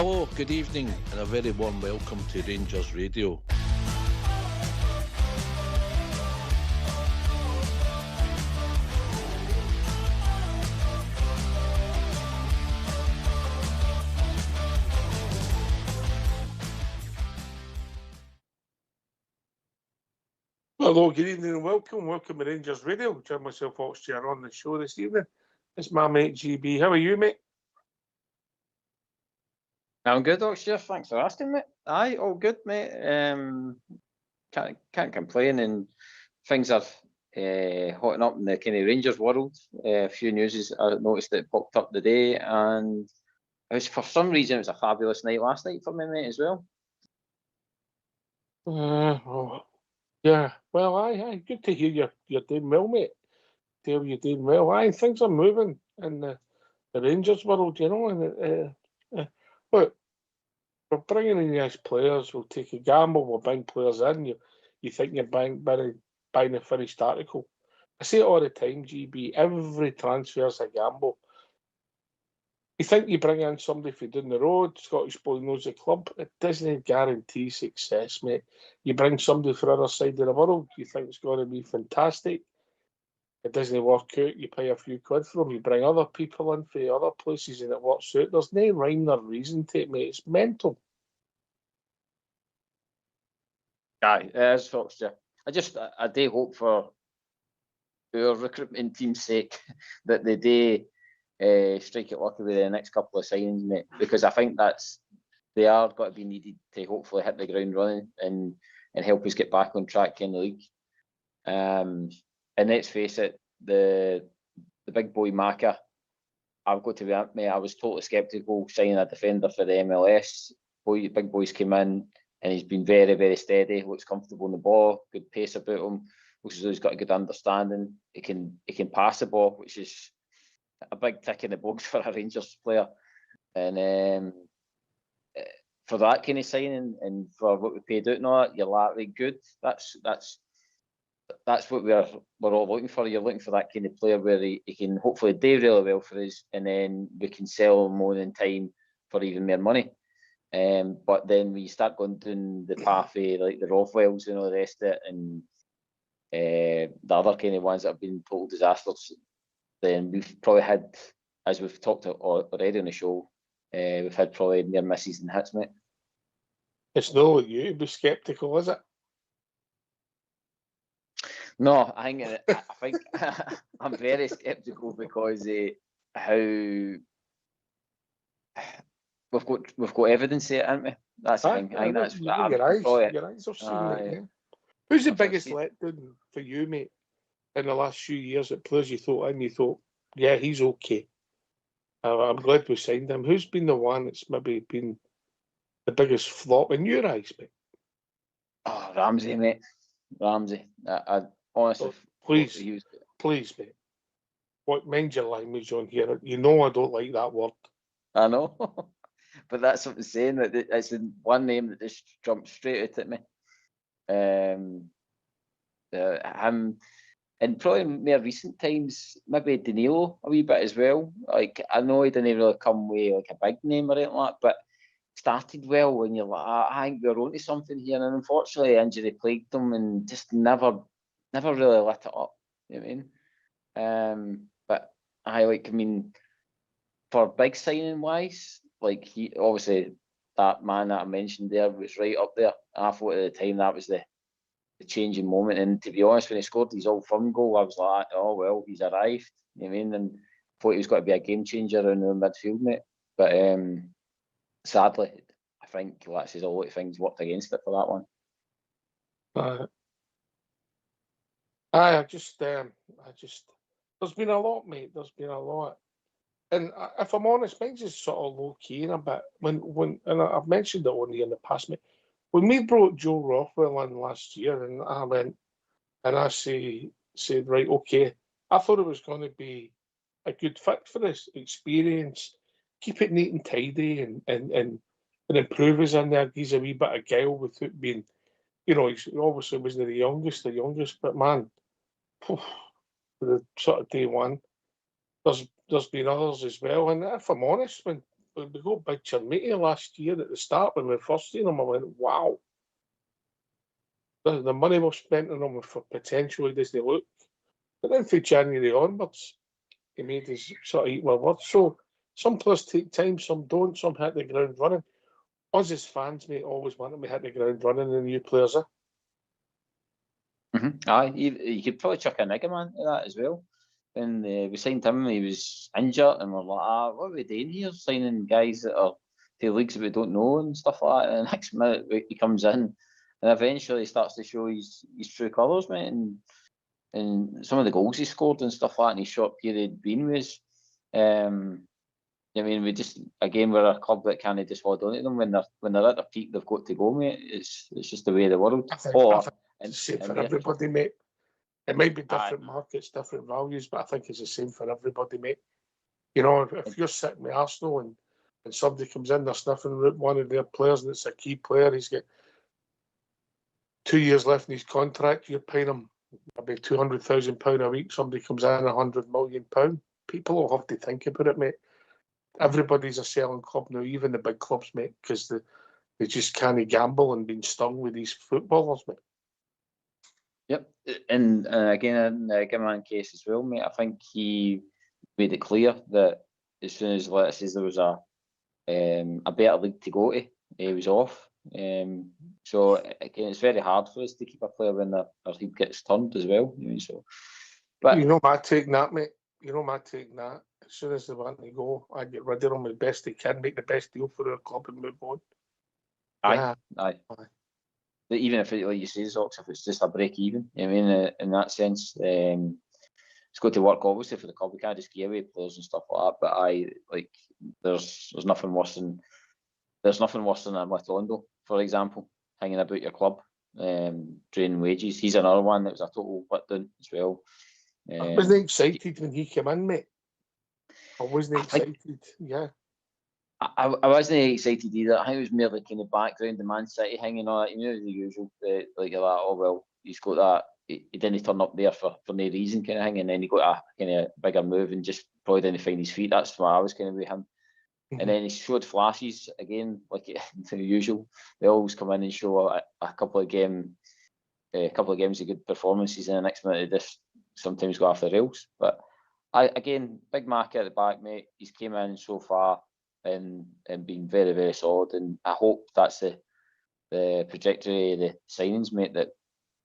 Hello, good evening, and a very warm welcome to Rangers Radio. Hello, good evening and welcome. Welcome to Rangers Radio. Join myself, Oxchair, on the show this evening. It's my mate GB. How are you, mate? I'm good, Oxchair. Thanks for asking, mate. Aye, all good, mate. Can't complain, and things are hotting up in the kind of Rangers world. A few news I noticed that popped up today, and for some reason it was a fabulous night last night for me, mate, as well. Yeah. Well, aye. Good to hear you're doing well, mate. Tell you're doing well. Aye, things are moving in the Rangers world, you know. And look, we're bringing in these players. We'll take a gamble. We'll bring players in. You think you're buying a finished article. I say it all the time, GB. Every transfer is a gamble. You think you bring in somebody from down the road, Scottish boy knows the club, it doesn't guarantee success, mate. You bring somebody from the other side of the world, you think it's going to be fantastic. It doesn't work out, you pay a few quid for them, you bring other people in from other places and it works out. There's no rhyme or reason to it, mate. It's mental. Aye, it is, Foxter. I do hope for our recruitment team's sake that they do strike it lucky with the next couple of signings, mate, because I think they are going to be needed to hopefully hit the ground running and help us get back on track in the league. And let's face it, the big boy Maka, I've got to be honest, mate, I was totally sceptical signing a defender for the MLS. Big boy's came in and he's been very, very steady, looks comfortable on the ball, good pace about him, looks as though he's got a good understanding. He can pass the ball, which is a big tick in the box for a Rangers player. And for that kind of signing and for what we paid out and all that, you're likely good. That's what we're all looking for. You're looking for that kind of player where he can hopefully do really well for us, and then we can sell him on in time for even more money. But then we start going down the path of like the Rothwells and all the rest of it, and the other kind of ones that have been total disasters. Then we've probably had, as we've talked already on the show, we've had probably near misses and hits, mate. It's not like you to be sceptical, is it? No, I think I'm very sceptical because how we've got evidence here, haven't we? That's the thing. I think that's your eyes have seen it. Yeah. Who's the biggest letdown for you, mate? In the last few years, at players you thought, yeah, he's okay. I'm glad we signed him. Who's been the one that's maybe been the biggest flop in your eyes, mate? Oh, Ramsey, mate. Ramsey. I honestly, please, mate. Mind your language on here. You know I don't like that word. I know, but that's what I'm saying. That it's one name that just jumped straight out at me. Him. And probably in more recent times, maybe Danilo a wee bit as well. Like, I know he didn't really come with like a big name or anything like that, but started well when you're like, I think we're onto something here. And unfortunately, injury plagued them and just never really lit it up. You know what I mean? But I mean, for big signing wise, like he obviously that man that I mentioned there was right up there. I thought at the time that was the changing moment, and to be honest, when he scored his Old Firm goal, I was like, oh well, he's arrived. You know what I mean? And thought he was going to be a game changer in the midfield, mate. But sadly, I think that's just a lot of things worked against it for that one. I just, there's been a lot, mate. There's been a lot, and if I'm honest, mine's just sort of low key in a bit. When and I've mentioned it only in the past, mate. When we brought Joe Rothwell in last year, and I went and I said, right, okay, I thought it was going to be a good fit for this experience, keep it neat and tidy, and improve us in there. He's a wee bit of guile without being, you know, he obviously wasn't the youngest, but man, the sort of day one, there's been others as well. And if I'm honest, when we got Big Chermiti last year at the start when we first seen him. I went, wow. The money was spent on him for potential, does they look? But then from January onwards, he made his sort of eat my words. So some players take time, some don't, some hit the ground running. Us as fans, mate, always want them to hit the ground running, the new players are. Aye, you could probably chuck a nigga man to that as well. When we signed him, he was injured, and we're like, what are we doing here? Signing guys that are to leagues that we don't know and stuff like that. And the next minute he comes in, and eventually he starts to show his true colours, mate. And some of the goals he scored and stuff like that in his short period being was, I mean, we just again we're a club that can't just hold on to them when they're at their peak. They've got to go, mate. It's just the way of the world. I think it's the same for everybody, mate. It might be different markets, different values, but I think it's the same for everybody, mate. You know, if you're sitting with Arsenal and somebody comes in, they're sniffing at one of their players and it's a key player, he's got 2 years left in his contract, you're paying him maybe £200,000 a week, somebody comes in £100 million, people will have to think about it, mate. Everybody's a selling club now, even the big clubs, mate, because they just can't gamble and being stung with these footballers, mate. Yep, and again in the Gimman case as well, mate. I think he made it clear that as soon as let's say there was a better league to go to, he was off. So again, it's very hard for us to keep a player when our league gets turned as well. You know, so, but you know my take on that, mate. You know my take on that. As soon as they want to go, I get rid of them as best they can, make the best deal for our club and move on. Aye. Even if it, like you say, Zox, if it's just a break even, I mean, in that sense, it's got to work obviously for the club. We can't just give away players and stuff like that. But there's nothing worse than a Matondo, for example, hanging about your club, draining wages. He's another one that was a total letdown as well. I wasn't excited when he came in, mate. I wasn't excited. Yeah. I wasn't excited either. I think it was merely kind of background, the Man City hanging on it. You know, the usual, like you're like, oh, well, he's got that. He didn't turn up there for no reason kind of thing. And then he got a kind of bigger move and just probably didn't find his feet. That's why I was kind of with him. Mm-hmm. And then he showed flashes again, like the usual. They always come in and show a couple of games of good performances, and the next minute they just sometimes go off the rails. But again, big market at the back, mate. He's came in so far and been very, very solid, and I hope that's the trajectory of the signings, mate, that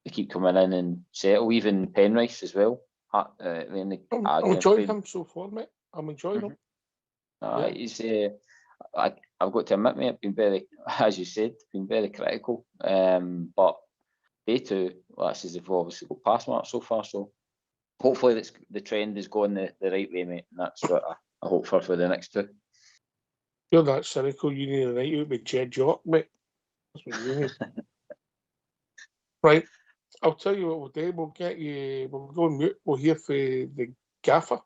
they keep coming in and settle. Even Penrice as well. I'm enjoying him so far, mate. I'm enjoying him. He's I've got to admit, mate, I've been very, as you said, been very critical. But they too, they've obviously got pass marks so far, so hopefully the trend is going the right way, mate. And that's what I hope for the next two. You're that cynical. You need a night out with Jed Jock, mate. That's what you need. Right. I'll tell you what we'll do. We'll go on mute. We'll hear for the gaffer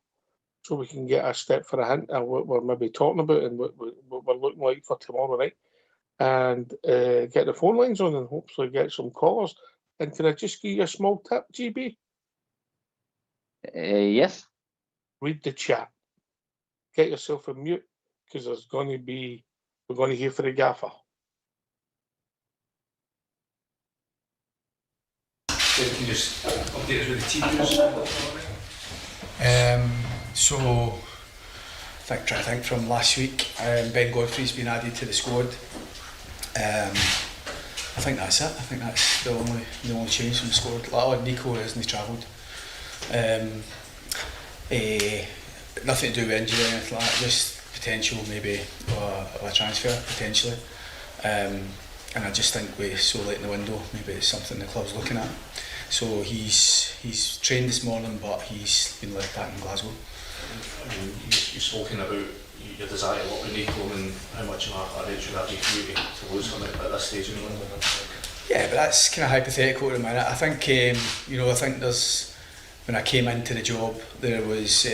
so we can get a step for a hint of what we're maybe talking about and what we're looking like for tomorrow night. And get the phone lines on and hopefully get some callers. And can I just give you a small tip, GB? Yes. Read the chat. Get yourself a mute, because we're going to hear for the gaffer. Can you just update us with the team news? So, trying to think from last week, Ben Godfrey's been added to the squad. I think that's it. I think that's the only change from the squad. Nico hasn't travelled. Nothing to do with injury or anything like that, just potential maybe of a transfer potentially. And I just think we're so late in the window, maybe it's something the club's looking at. So he's trained this morning, but he's been left back in Glasgow. You've spoken about your desire to work with Nico and how much of a reach would that be for you to lose him at this stage in the window? Yeah, but that's kind of hypothetical at the minute. I think when I came into the job, there was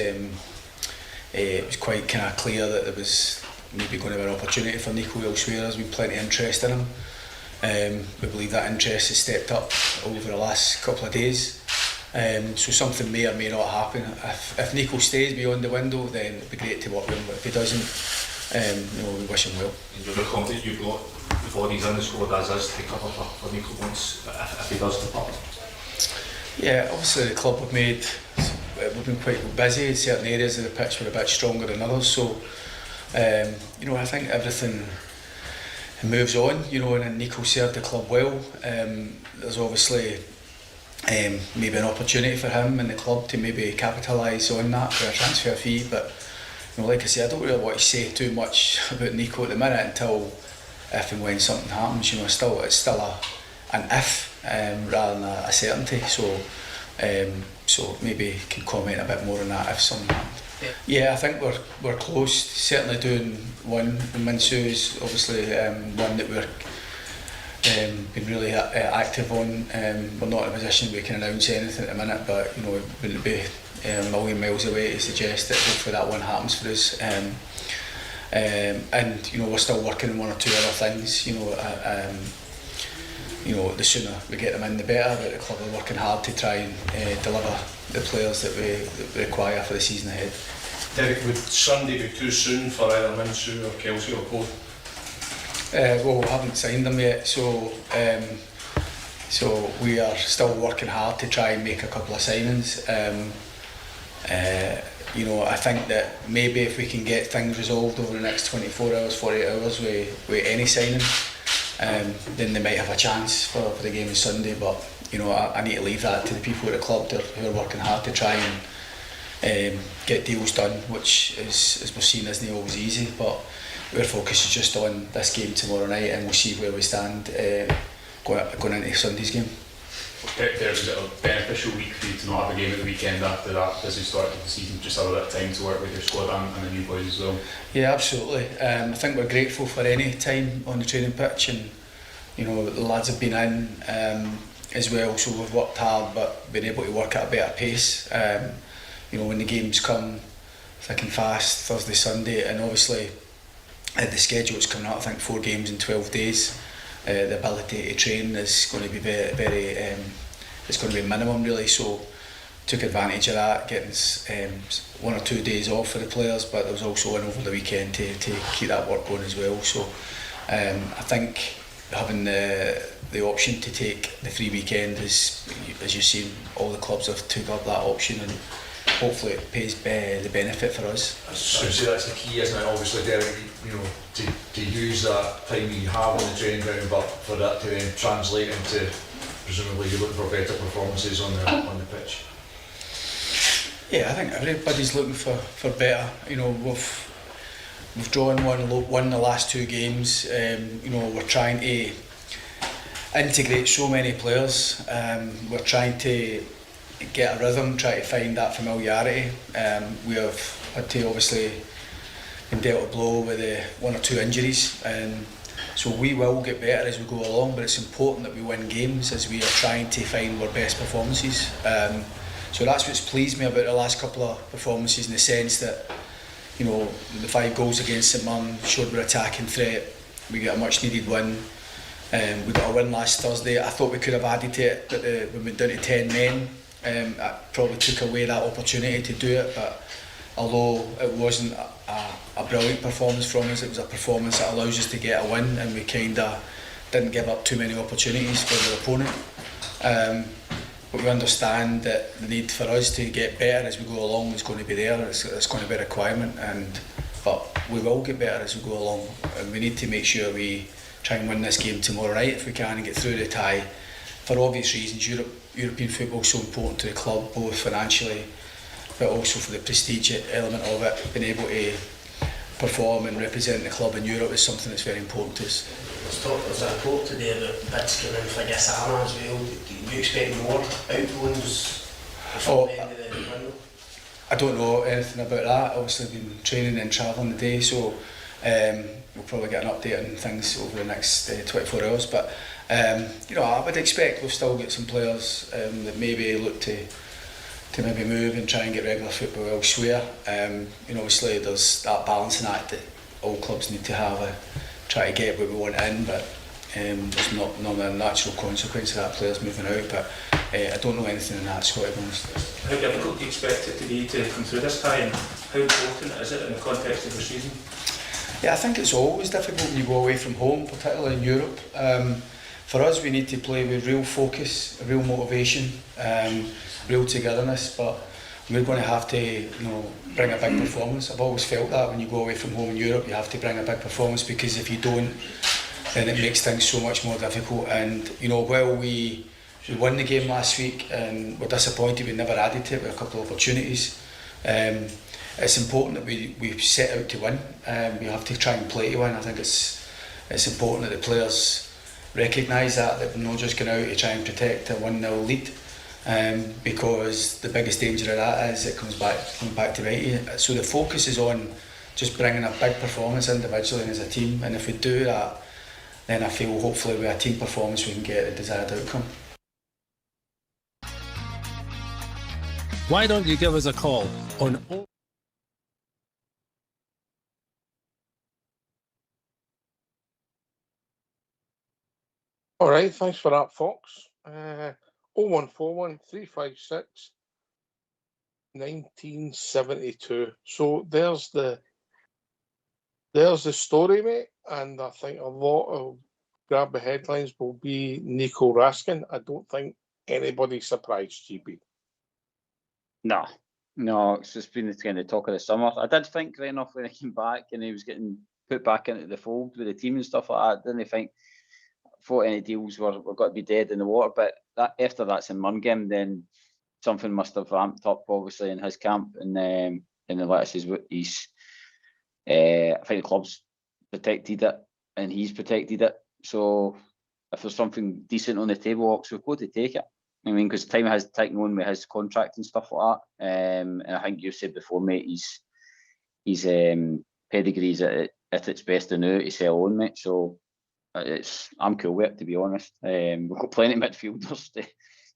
it was quite kind of clear that there was maybe going to be an opportunity for Nico elsewhere. There's been plenty of interest in him. We believe that interest has stepped up over the last couple of days. So something may or may not happen. If Nico stays beyond the window, then it'd be great to work with him. But if he doesn't, we wish him well. And you're confident you've got the bodies in the squad as is to cover for Nico once if he does depart? Yeah, obviously the club we've been quite busy in certain areas of the pitch. We're a bit stronger than others, so I think everything moves on, and Nico served the club well. There's obviously maybe an opportunity for him and the club to maybe capitalise on that for a transfer fee, but like I say, I don't really want to say too much about Nico at the minute until if and when something happens. It's still an if rather than a certainty, so maybe can comment a bit more on that if something happens. Yeah, I think we're close. Certainly doing one. Minsu is obviously one that we're been really active on. We're not in a position we can announce anything at the minute, but it wouldn't be a million miles away to suggest that hopefully that one happens for us. And we're still working on one or two other things. The sooner we get them in, the better. But the club are working hard to try and deliver the players that we require for the season ahead. Derek, would Sunday be too soon for either Minsu or Kelsey or both? Well, we haven't signed them yet, so we are still working hard to try and make a couple of signings. I think that maybe if we can get things resolved over the next 24 hours, 48 hours with any signing, then they might have a chance for the game on Sunday. But I need to leave that to the people at the club who are working hard to try and get deals done, which is, as we've seen, isn't always easy. But our focus is just on this game tomorrow night, and we'll see where we stand going into Sunday's game. Is it a beneficial week for you to not have a game at the weekend after that busy start of the season? Just have a bit of time to work with your squad and the new boys as well? Yeah, absolutely. I think we're grateful for any time on the training pitch, and the lads have been in as well, so we've worked hard but been able to work at a better pace. When the games come thick and fast, Thursday, Sunday, and obviously the schedule is coming up, I think 4 games in 12 days. The ability to train is going to be very it's going to be minimum really, so took advantage of that, getting 1 or 2 days off for the players, but there was also one over the weekend to keep that work going as well. So I think having the option to take the free weekend is, as you've seen, all the clubs have took up that option, and hopefully it pays the benefit for us. I would say that's the key, isn't it? Obviously, Derek, to use that time you have on the training ground, but for that to then translate into, presumably you're looking for better performances on the pitch. Yeah, I think everybody's looking for better. We've drawn one the last 2 games. We're trying to integrate so many players. We're trying to get a rhythm, try to find that familiarity. We have had to obviously been dealt a blow with 1 or 2 injuries, and so we will get better as we go along, but it's important that we win games as we are trying to find our best performances. So that's what's pleased me about the last couple of performances, in the sense that the 5 goals against St Mirren showed we're attacking threat. We got a much needed win. We got a win last Thursday. I thought we could have added to it, but we went down to 10 men. I probably took away that opportunity to do it, but although it wasn't a brilliant performance from us, it was a performance that allows us to get a win, and we kind of didn't give up too many opportunities for the opponent. But we understand that the need for us to get better as we go along is going to be there. It's going to be a requirement, but we will get better as we go along, and we need to make sure we try and win this game tomorrow night if we can, and get through the tie. For obvious reasons, European football is so important to the club, both financially but also for the prestige element of it. Being able to perform and represent the club in Europe is something that's very important to us. There's a report today about bids coming in for Gisana as well. Do you expect more outgoings before the end of the window? I don't know anything about that. Obviously been training and travelling today, so we'll probably get an update on things over the next 24 hours. But I would expect we'll still get some players that maybe look to maybe move and try and get regular football elsewhere. Obviously there's that balancing act that all clubs need to have, try to get what we want in, but there's not a natural consequence of that, players moving out. But I don't know anything in that, Scott, to be honest. How difficult do you expect it to be to come through this tie, and how important is it in the context of the season? Yeah, I think it's always difficult when you go away from home, particularly in Europe. For us, we need to play with real focus, real motivation, real togetherness, but we're going to have to, bring a big performance. I've always felt that when you go away from home in Europe, you have to bring a big performance, because if you don't, then it makes things so much more difficult. And while we won the game last week and we're disappointed we never added to it with a couple of opportunities, it's important that we set out to win. We have to try and play to win. I think it's important that the players recognise that we're not just going out to try and protect a 1-0 lead, because the biggest danger of that is it comes back to bite you. So the focus is on just bringing a big performance individually and as a team, and if we do that, then I feel hopefully with a team performance we can get the desired outcome. Why don't you give us a call on All right, thanks for that, Fox. 0141 356 1972. So there's the story, mate, and I think a lot of grab the headlines will be Nico Raskin. I don't think anybody's surprised, GB. No, it's just been the kind of talk of the summer. I did think right enough when he came back and he was getting put back into the fold with the team and stuff like that. Didn't think thought any deals were got to be dead in the water, but after that St Mirren game, then something must have ramped up obviously in his camp, and then let us he's I think the club's protected it and he's protected it. So if there's something decent on the table, we've got to take it. I mean, because time has taken on with his contract and stuff like that. And I think you said before, mate, his pedigree's at its best now to sell on, mate. So I'm cool with it, to be honest. We've got plenty of midfielders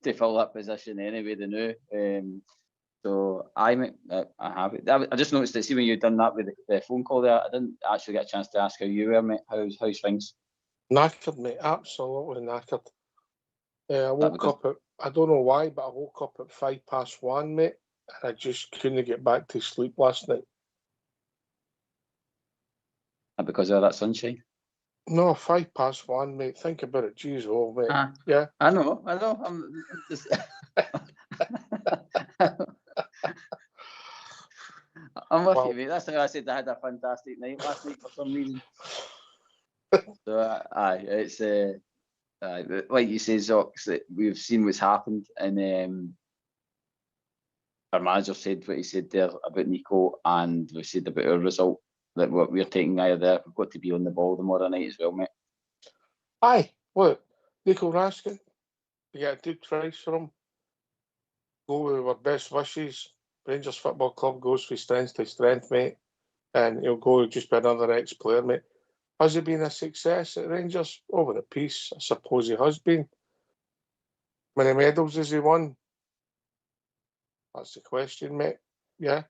to fill that position anyway, the new. So I have it. I just noticed that, see, when you've done that with the phone call there, I didn't actually get a chance to ask how you were, mate. How's things? Knackered, mate. Absolutely knackered. I woke up at, I don't know why, but I woke up at 1:05, mate, and I just couldn't get back to sleep last night. Because of that sunshine? No, 1:05, mate. Think about it. Jeez, mate. Yeah. I know. I'm just... I'm with you, mate. That's how I said I had a fantastic night last night for some reason. So, it's like you say, Zox, that we've seen what's happened, and our manager said what he said there about Nico, and we said about our result, that what we're taking out of there, we've got to be on the ball tomorrow night as well, mate. Aye, look, Nico Raskin, we get a good price for him. Go with our best wishes. Rangers Football Club goes from strength to strength, mate, and he'll go just be another ex-player, mate. Has he been a success at Rangers? Over a piece, I suppose he has been. How many medals has he won? That's the question, mate. Yeah.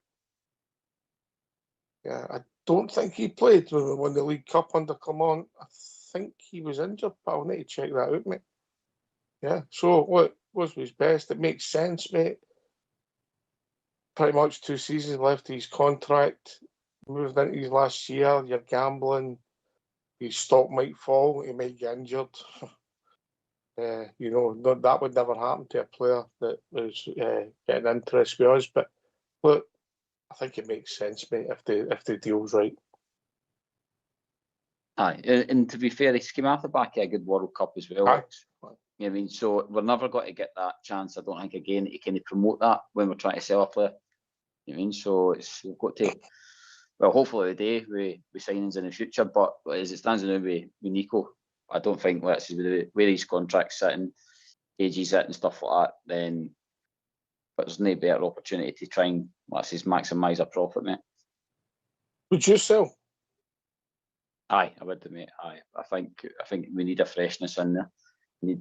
I don't think he played when we won the League Cup under Clement. I think he was injured, but I'll need to check that out, mate. Yeah, so what was his best? It makes sense, mate. Pretty much 2 seasons left of his contract. Moved into his last year, you're gambling. His stock might fall, he might get injured. That would never happen to a player that was getting interest with us. But look, I think it makes sense, mate, if the deal's right. Aye, and to be fair, he came off the back of a good World Cup as well. Aye. I mean, so we're never going to get that chance, I don't think, again, to kind of promote that when we're trying to sell a player. I mean, so we've got to, well, hopefully the day we signings in the future, but as it stands now with Nico, I don't think let's see where his contract's sitting, ages it and stuff like that, then but there's no better opportunity to try and maximise our profit, mate. Would you sell? Aye, I would, mate. Aye, I think we need a freshness in there. He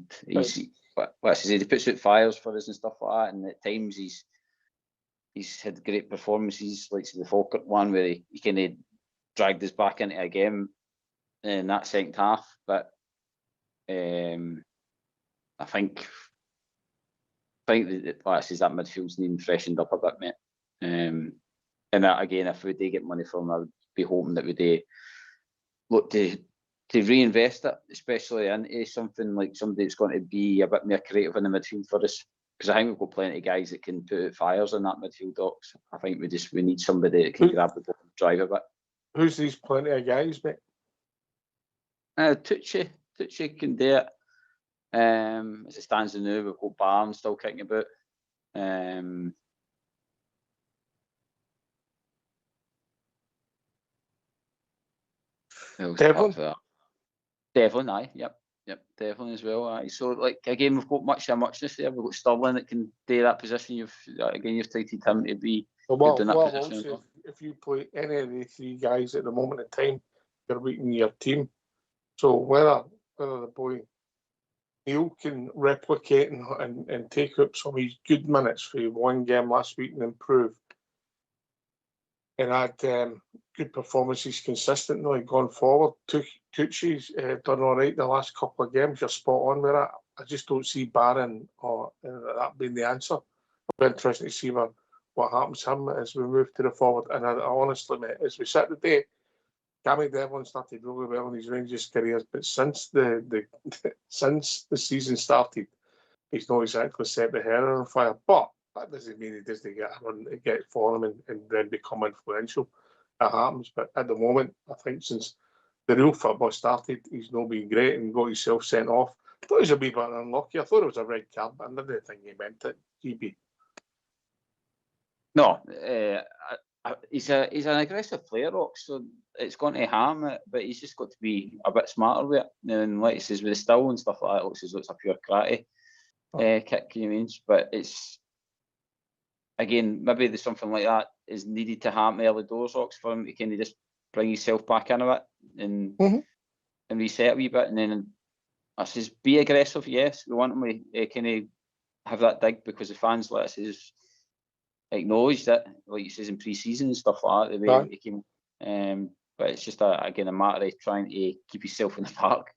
puts out fires for us and stuff like that, and at times he's had great performances, like the Falkirk one where he kind of dragged us back into a game in that second half. But I think that midfield's needing freshened up a bit, mate. And that, again, if we do get money from him, I would be hoping that we do look to reinvest it, especially into something like somebody that's going to be a bit more creative in the midfield for us. Because I think we've got plenty of guys that can put out fires in that midfield box. I think we need somebody that can grab the ball and drive a bit. Who's these plenty of guys, mate? Tucci can do it. As it stands now, we've got Barnes still kicking about. Devlin, aye, yep, Devlin as well. Aye. So, like, again, we've got muchness there. We've got Sterling that can do that position. You've treated him to be good in that position. Also, if you play any of the three guys at the moment in time, you're weakening your team. So whether the boy Neil can replicate and take up some of his good minutes for one game last week and improve, and add good performances consistently going forward. Tucci's done all right the last couple of games. You're spot on with that. I just don't see Barron or that being the answer. It'll be interesting to see what happens to him as we move to the forward. And I honestly, mate, as we sit today, Cammy Devlin started really well in his Rangers career, but since the season started, he's not exactly set the hair on fire. But that doesn't mean he doesn't get a run to get for him and then become influential. That happens. But at the moment, I think since the real football started, he's not been great and got himself sent off. I thought he was a wee bit unlucky. I thought it was a red card, but I didn't think he meant it. GB. No, he's an aggressive player, Rock, so it's going to harm it, but he's just got to be a bit smarter with it. And like he says, with the still and stuff like that, it looks as though it's a pure karate kick, you mean? But it's, again, maybe there's something like that is needed to happen early doors, Rocks, for him to kind of just bring himself back into it and reset a wee bit. And then I says, be aggressive, yes. We want him to kind of have that dig because the fans, like I says, acknowledged it, like you says, in pre-season and stuff like that, the way he came. But it's just a matter of trying to keep himself in the park,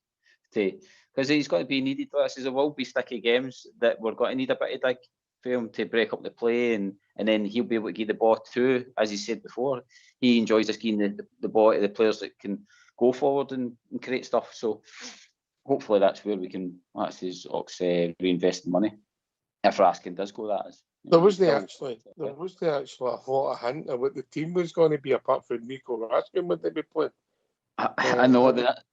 because he's got to be needed. Like I says, there will be sticky games that we're going to need a bit of dig for him to break up the play, and then he'll be able to give the ball to, as he said before, he enjoys just giving the ball to the players that can go forward and create stuff. So hopefully that's where we can, like I says, reinvest the money. If Raskin does go, that is. There wasn't actually a thought, a hint of what the team was going to be apart from Nico Raskin. Would they be playing? I know that.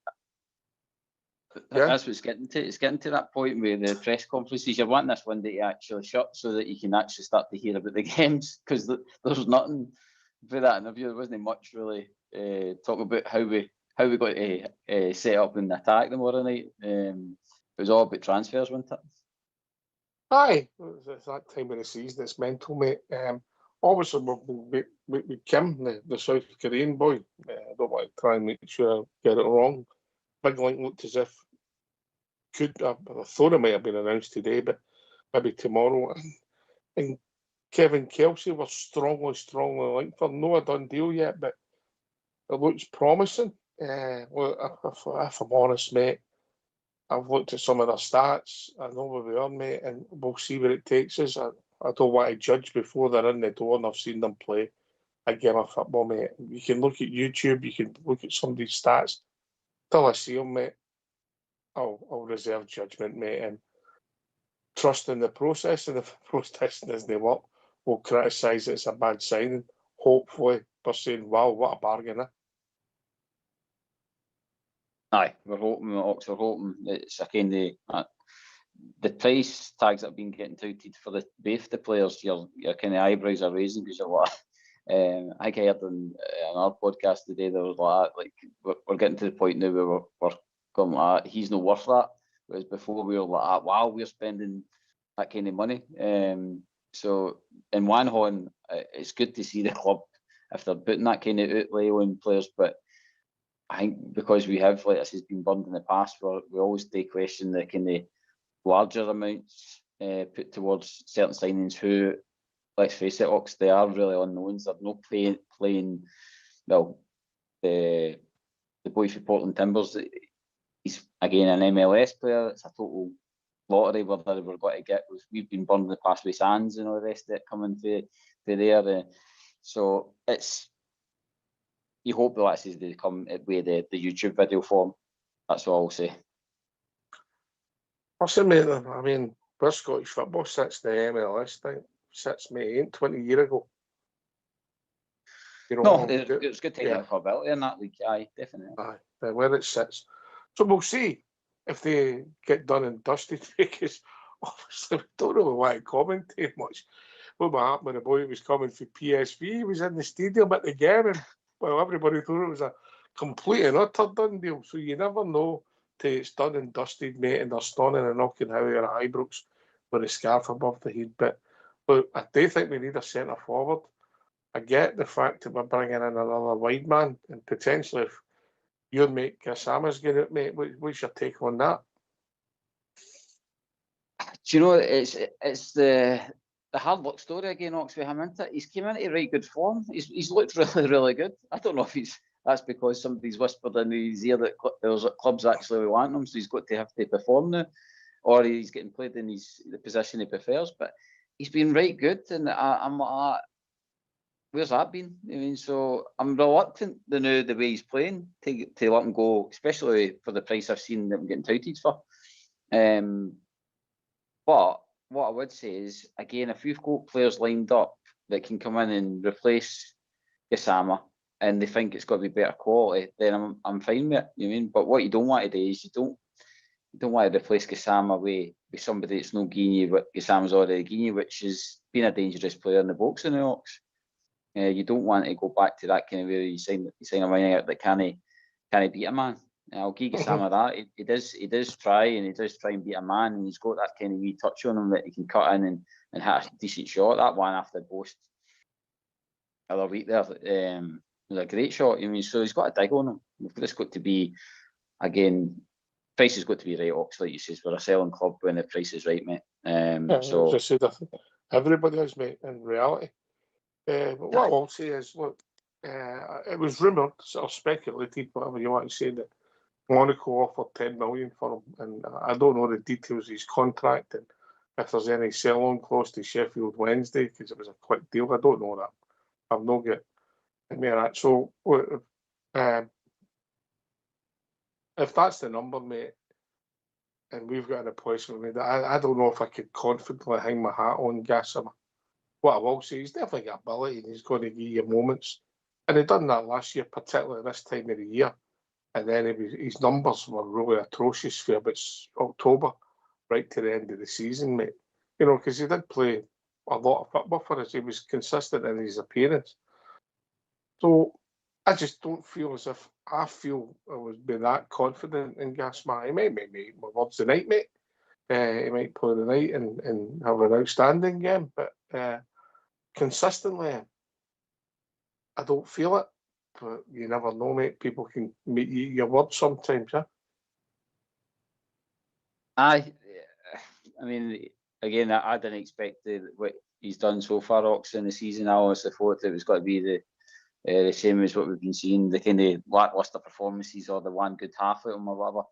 That's what it's getting to. It's getting to that point where the press conferences, you're wanting this window to actually shut so that you can actually start to hear about the games, because there's nothing for that interview. There wasn't much really talk about how we got to set up and attack them tomorrow night. It was all about transfers, wasn't it? Aye, it's that time of the season. It's mental, mate. Obviously, with Kim, the South Korean boy, I don't want to try and make sure I get it wrong. Big Link looked as if I thought it might have been announced today, but maybe tomorrow. And Kevin Kelsey was strongly linked for no a done deal yet, but it looks promising. Well, if I'm honest, mate, I've looked at some of their stats. I know where we are, mate, and we'll see where it takes us. I don't want to judge before they're in the door and I've seen them play a game of football, mate. You can look at YouTube, you can look at some of these stats. Till I see them, mate, I'll reserve judgment, mate, and trust in the process. And if the process doesn't work, we'll criticise it as a bad signing. Hopefully, we're saying, wow, what a bargain, eh? Aye, we're hoping it's a kind of the price tags that have been getting touted for both the players. Your kind of eyebrows are raising because you're like, I heard on our podcast today there was like we're getting to the point now where we're going like, he's not worth that. Whereas before we were like, wow, we're spending that kind of money. So in one hand, it's good to see the club if they're putting that kind of outlay on players, but I think because we have, like this has been burned in the past, we always do question the kind of larger amounts put towards certain signings who, let's face it, Ox, they are really unknowns. They're not playing well. The boy for Portland Timbers, he's again an MLS player. It's a total lottery whether we're going to get. We've been burned in the past with Sands and all the rest of it coming to there. So it's you hope the lads they come with the YouTube video form. That's all I'll say. Listen, mate, I mean, we're Scottish football since the MLS thing, since, mate, ain't 20 years ago. You know, No, it's good taking it for ability in that league. Aye, definitely. Aye, where it sits. So we'll see if they get done and dusted, because obviously we don't really want to commentate much. What happened when the boy was coming for PSV? He was in the stadium at the game, and well, everybody thought it was a complete and utter done deal. So you never know till it's done and dusted, mate, and they're stunning and knocking out your Ibrox with a scarf above the head. But I do think we need a centre forward. I get the fact that we're bringing in another wide man, and potentially if your mate Gassama's getting it, mate, what's your take on that? Do you know, it's the hard luck story again, Ox, with him, isn't it? He's came into right good form. He's looked really, really good. I don't know if that's because somebody's whispered in his ear that there's clubs actually want him, so he's got to have to perform now, or he's getting played in the position he prefers. But he's been right good, and I'm like, where's that been? I mean, so I'm reluctant to know the way he's playing to let him go, especially for the price I've seen that I'm getting touted for. But what I would say is, again, if we've got players lined up that can come in and replace Gassama, and they think it's got to be better quality, then I'm fine with it. You know what I mean? But what you don't want to do is you don't want to replace Gassama with somebody that's no giving you what Gassama's already giving you, which is being a dangerous player in the box in the Ox. You don't want to go back to that kind of where you sign a winger that can't beat a man. I'll give Gassama that. He does try and beat a man, and he's got that kind of wee touch on him that he can cut in and hit a decent shot. That one after Boast the other week there was a great shot. I mean, so he's got a dig on him. We've just got to be, again, price has got to be right, Ox, like you says. We're a selling club when the price is right, mate. So as I said, everybody is, mate, in reality. But what I will say is, look, it was rumoured, sort of speculated, whatever you want to say, that Monaco offered 10 million for him, and I don't know the details of his contract and if there's any sell-on clause to Sheffield Wednesday, because it was a quick deal. I don't know that. I've not got any of that. So if that's the number, mate, and we've got an replacement with that, I don't know if I could confidently hang my hat on Gassama. What I will say, he's definitely got ability and he's going to give you moments. And he done that last year, particularly this time of the year. And then his numbers were really atrocious for about October, right to the end of the season, mate. You know, because he did play a lot of football for us. He was consistent in his appearance. So I just don't feel as if I would be that confident in Gassama. He might make me my words tonight, mate. He might play the night and have an outstanding game, but consistently, I don't feel it. But you never know, mate. People can meet your words sometimes, yeah. I mean, again, I didn't expect what he's done so far, Ox, in the season. I honestly thought it was going to be the same as what we've been seeing, the kind of lacklustre performances or the one good half of them or whatever.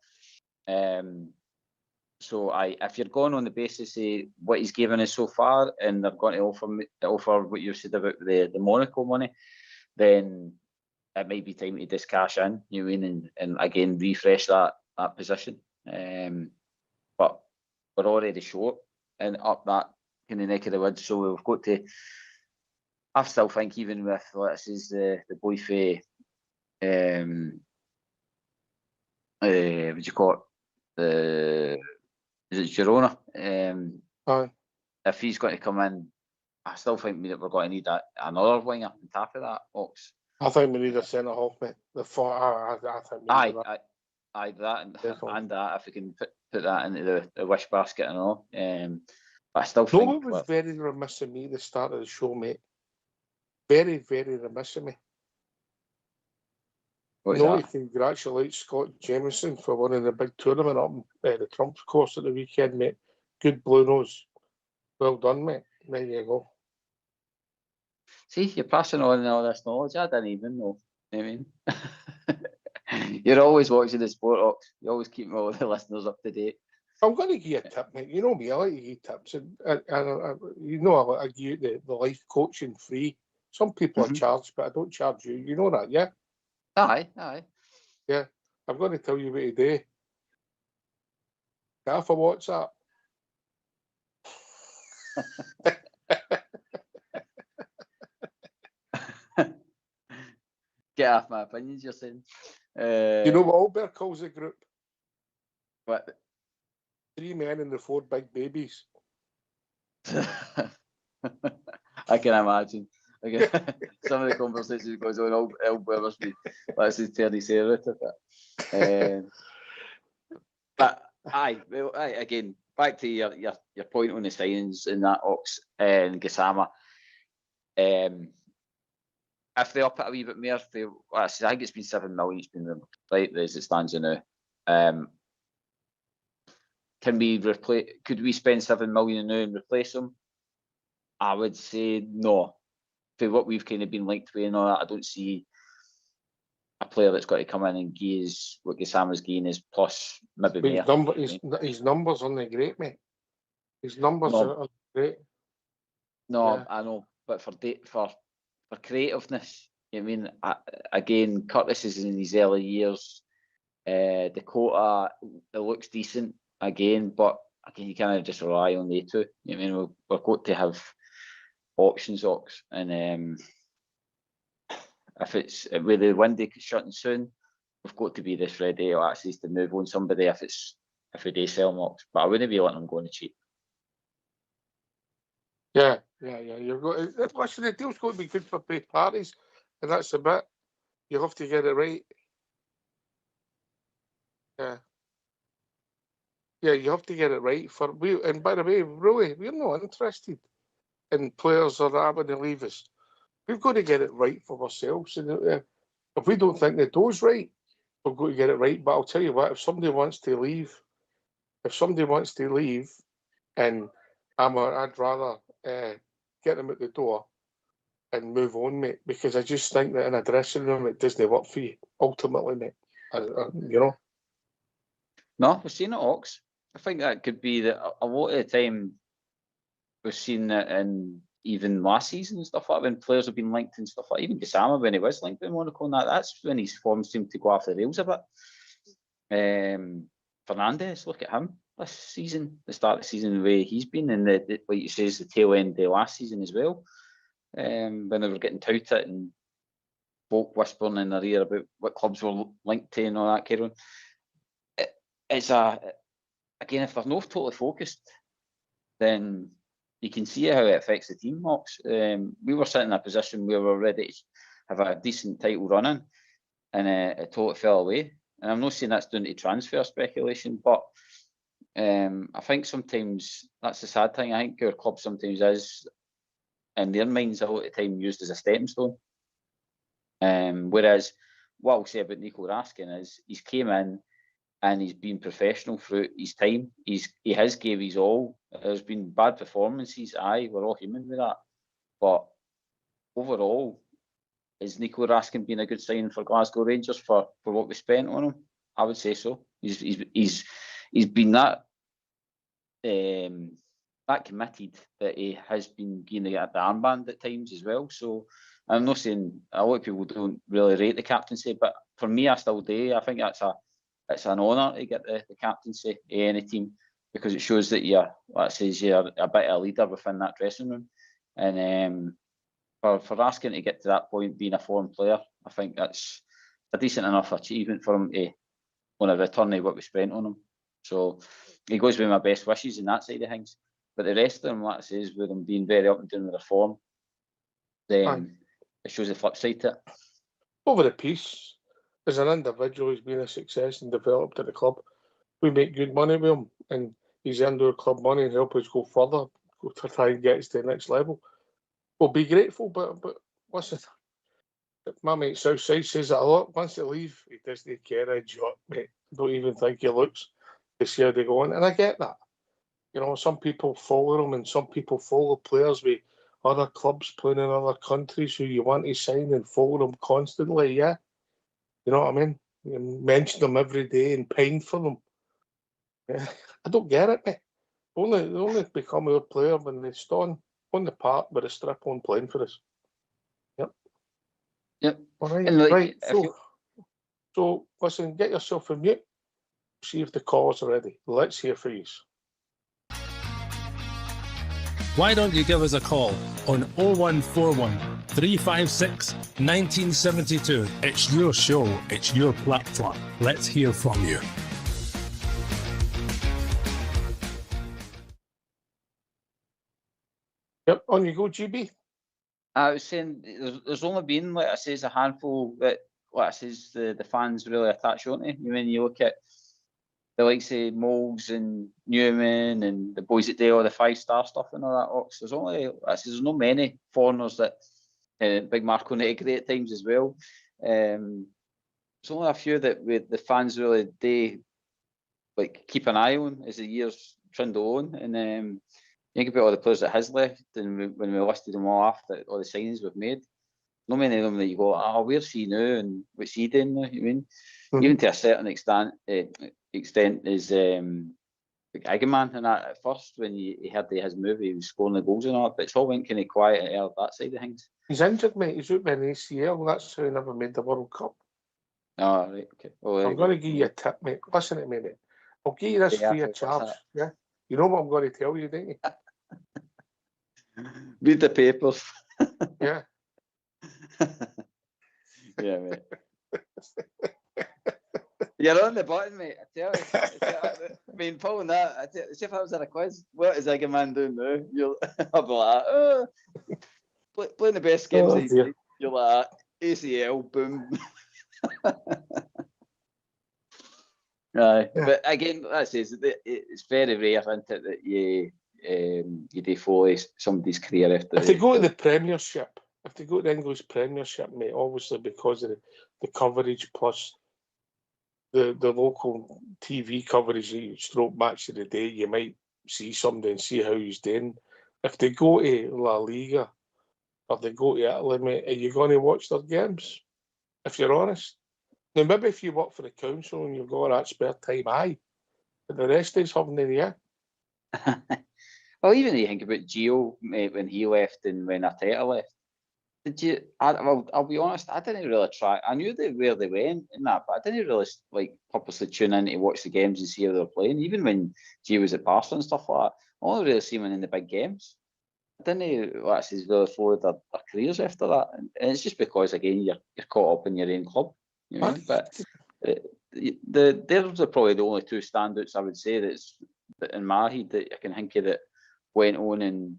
So if you're going on the basis of what he's given us so far, and they're going to offer what you said about the Monaco money, then it might be time to just cash in, you mean, and again refresh that position. But we're already short and up that kind of neck of the woods, so we've got to. I still think even with let's say the boy for what do you call it? Is it Girona? If he's going to come in, I still think that we're going to need another winger on top of that, Ox. I think we need a centre half, mate. I think we need that. And that if we can put that into the wish basket and all. But I still think. No, it was very remiss of me at the start of the show, mate. Very, very remiss of me. To congratulate Scott Jamieson for winning the big tournament up the Trumps course at the weekend, mate. Good blue nose. Well done, mate. There you go. See, you're passing on all this knowledge. I didn't even know. I mean, you're always watching the sport, Ox. You always keep all the listeners up to date. I'm going to give you a tip, mate. You know me, I like to give tips. And you know, I give you the life coaching free. Some people are charged, but I don't charge you. You know that, yeah? Aye, aye. Yeah, I'm going to tell you what to do. Get off of WhatsApp. Get off my opinions, you're saying. You know what Albert calls the group? What? 3 men and the 4 big babies. I can imagine. Some of the conversations goes on, Albert must be, let's just turn his hair out of it. But aye, well, aye, again, back to your point on the signings in that Ox and Gassama. If they up it a wee bit more, I think it's been 7 million. It's been right as it stands now. Can we replace? Could we spend 7 million now and replace them? I would say no. For what we've kind of been linked with and all that, I don't see a player that's got to come in and gaze what Gassama's gain is plus maybe more. His numbers aren't great, mate. His numbers are great. No, yeah. I know, but for creativeness, I mean, again, Curtis is in his early years. Dakota, it looks decent again, but again, you can't just rely on the two. I mean, we've got to have options, Ox, and if it's with the window shutting soon, we've got to be this ready or actually to move on somebody if we do sell Ox. But I wouldn't be letting them go on the cheap. Yeah. You're going. Listen, the deal's going to be good for both parties, and that's the bit. You have to get it right. Yeah, you have to get it right. And by the way, really, we're not interested in players or having to leave us. We've got to get it right for ourselves. And if we don't think the door's right, we've got to get it right. But I'll tell you what, if somebody wants to leave, and I'd rather get them at the door and move on, mate, because I just think that in a dressing room it doesn't work for you ultimately, mate. You know. No, we've seen it, Ox. I think that could be that a lot of the time we've seen it in even last season and stuff like that when players have been linked and stuff like that. Even Gassama when he was linked in Monaco and that's when his form seemed to go off the rails a bit. Fernandez, look at him this season, the start of the season, the way he's been, and like you say, the tail end of last season as well. When they were getting touted and folk whispering in their ear about what clubs were linked to and all that kind of. It's again, if they're not totally focused, then you can see how it affects the team, Mox. We were sitting in a position where we were ready to have a decent title running, and it totally fell away. And I'm not saying that's down to transfer speculation, but I think sometimes that's the sad thing. I think our club sometimes is, in their minds, a lot of the time used as a stepping stone. Whereas what I'll say about Nico Raskin is he's came in and he's been professional throughout his time. He has gave his all. There's been bad performances. Aye, we're all human with that. But overall, is Nico Raskin been a good signing for Glasgow Rangers for what we spent on him? I would say so. He's been that committed that he has been getting at the armband at times as well. So I'm not saying a lot of people don't really rate the captaincy, but for me, I still do. I think it's an honour to get the captaincy of any team because it shows that you're a bit of a leader within that dressing room. And for Raskin to get to that point, being a foreign player, I think that's a decent enough achievement for him to want to return what we spent on him. So he goes with my best wishes in that side of things. But the rest of them, like I say, with them being very up and down with their form, then it shows the flip side to it. Over the piece, as an individual, he's been a success and developed at the club. We make good money with him, and he's earned our club money and help us go further, go to try and get us to the next level. We'll be grateful, but listen, my mate Southside says that a lot. Once they leave, he doesn't care a jot, mate. Don't even think he looks to see how they go on, and I get that. You know, some people follow him, and some people follow players with other clubs playing in other countries who you want to sign and follow them constantly. Yeah, you know what I mean. You mention them every day and pine for them. Yeah. I don't get it, mate. They only become our player when they stand on the park with a strip on playing for us. Yep. Yep. All right. And like, right. So So, listen, get yourself a mute. See if the callers are ready. Let's hear from you. Why don't you give us a call on 0141 356 1972? It's your show, it's your platform. Let's hear from you. Yep, on you go, GB. I was saying there's only been, like I says, a handful that, like I says, the fans really attach onto. When you look at the likes of Moles and Newman and the boys that do all the 5-star stuff and all that, Ox, there's only, I says, there's not many foreigners that, big Marco Negri at times as well. There's only a few that the fans really do like keep an eye on as the years trundle on. And think about all the players that has left, and when we listed them all after all the signings we've made, not many of them that you go, where's he now and what's he doing now? You mean, even to a certain extent is like Eggman and that at first when he heard that his movie, he was scoring the goals and all, but it's all went kind of quiet at that side of things. He's injured, mate. He's out with an ACL. That's how he never made the World Cup. Oh, right, okay. Well, I'm going to give you a tip, mate. Listen to me, mate. I'll give you this free of charge. Yeah, you know what I'm going to tell you, don't you? Read the papers. Yeah. Yeah, mate. You're on the button, mate. I tell you. I mean, pulling that. I tell you, see if I was in a quiz. What is Eggman doing now? I'll be like, playing the best games of his life. You're like, ACL, boom. Right. Yeah. But again, that says it's very rare, isn't it, that you do follow somebody's career after. If they go to the Premiership, if they go to the English Premiership, mate, obviously because of the coverage plus the local TV coverage, stroke match of the day, you might see somebody and see how he's doing. If they go to La Liga or they go to Italy, mate, are you going to watch their games? If you're honest. Now, maybe if you work for the council and you've got that spare time, aye. But the rest is having the year. Well, even if you think about Gio, mate, when he left and when Arteta left, I'll be honest, I didn't really try. I knew where they went in that, but I didn't really like purposely tune in to watch the games and see how they were playing. Even when Gio was at Barcelona and stuff like that, I only really see them in the big games. I didn't actually really follow their careers after that, and it's just because again you're caught up in your own club, you know. But those are probably the only two standouts I would say that in my head that I can think of that went on and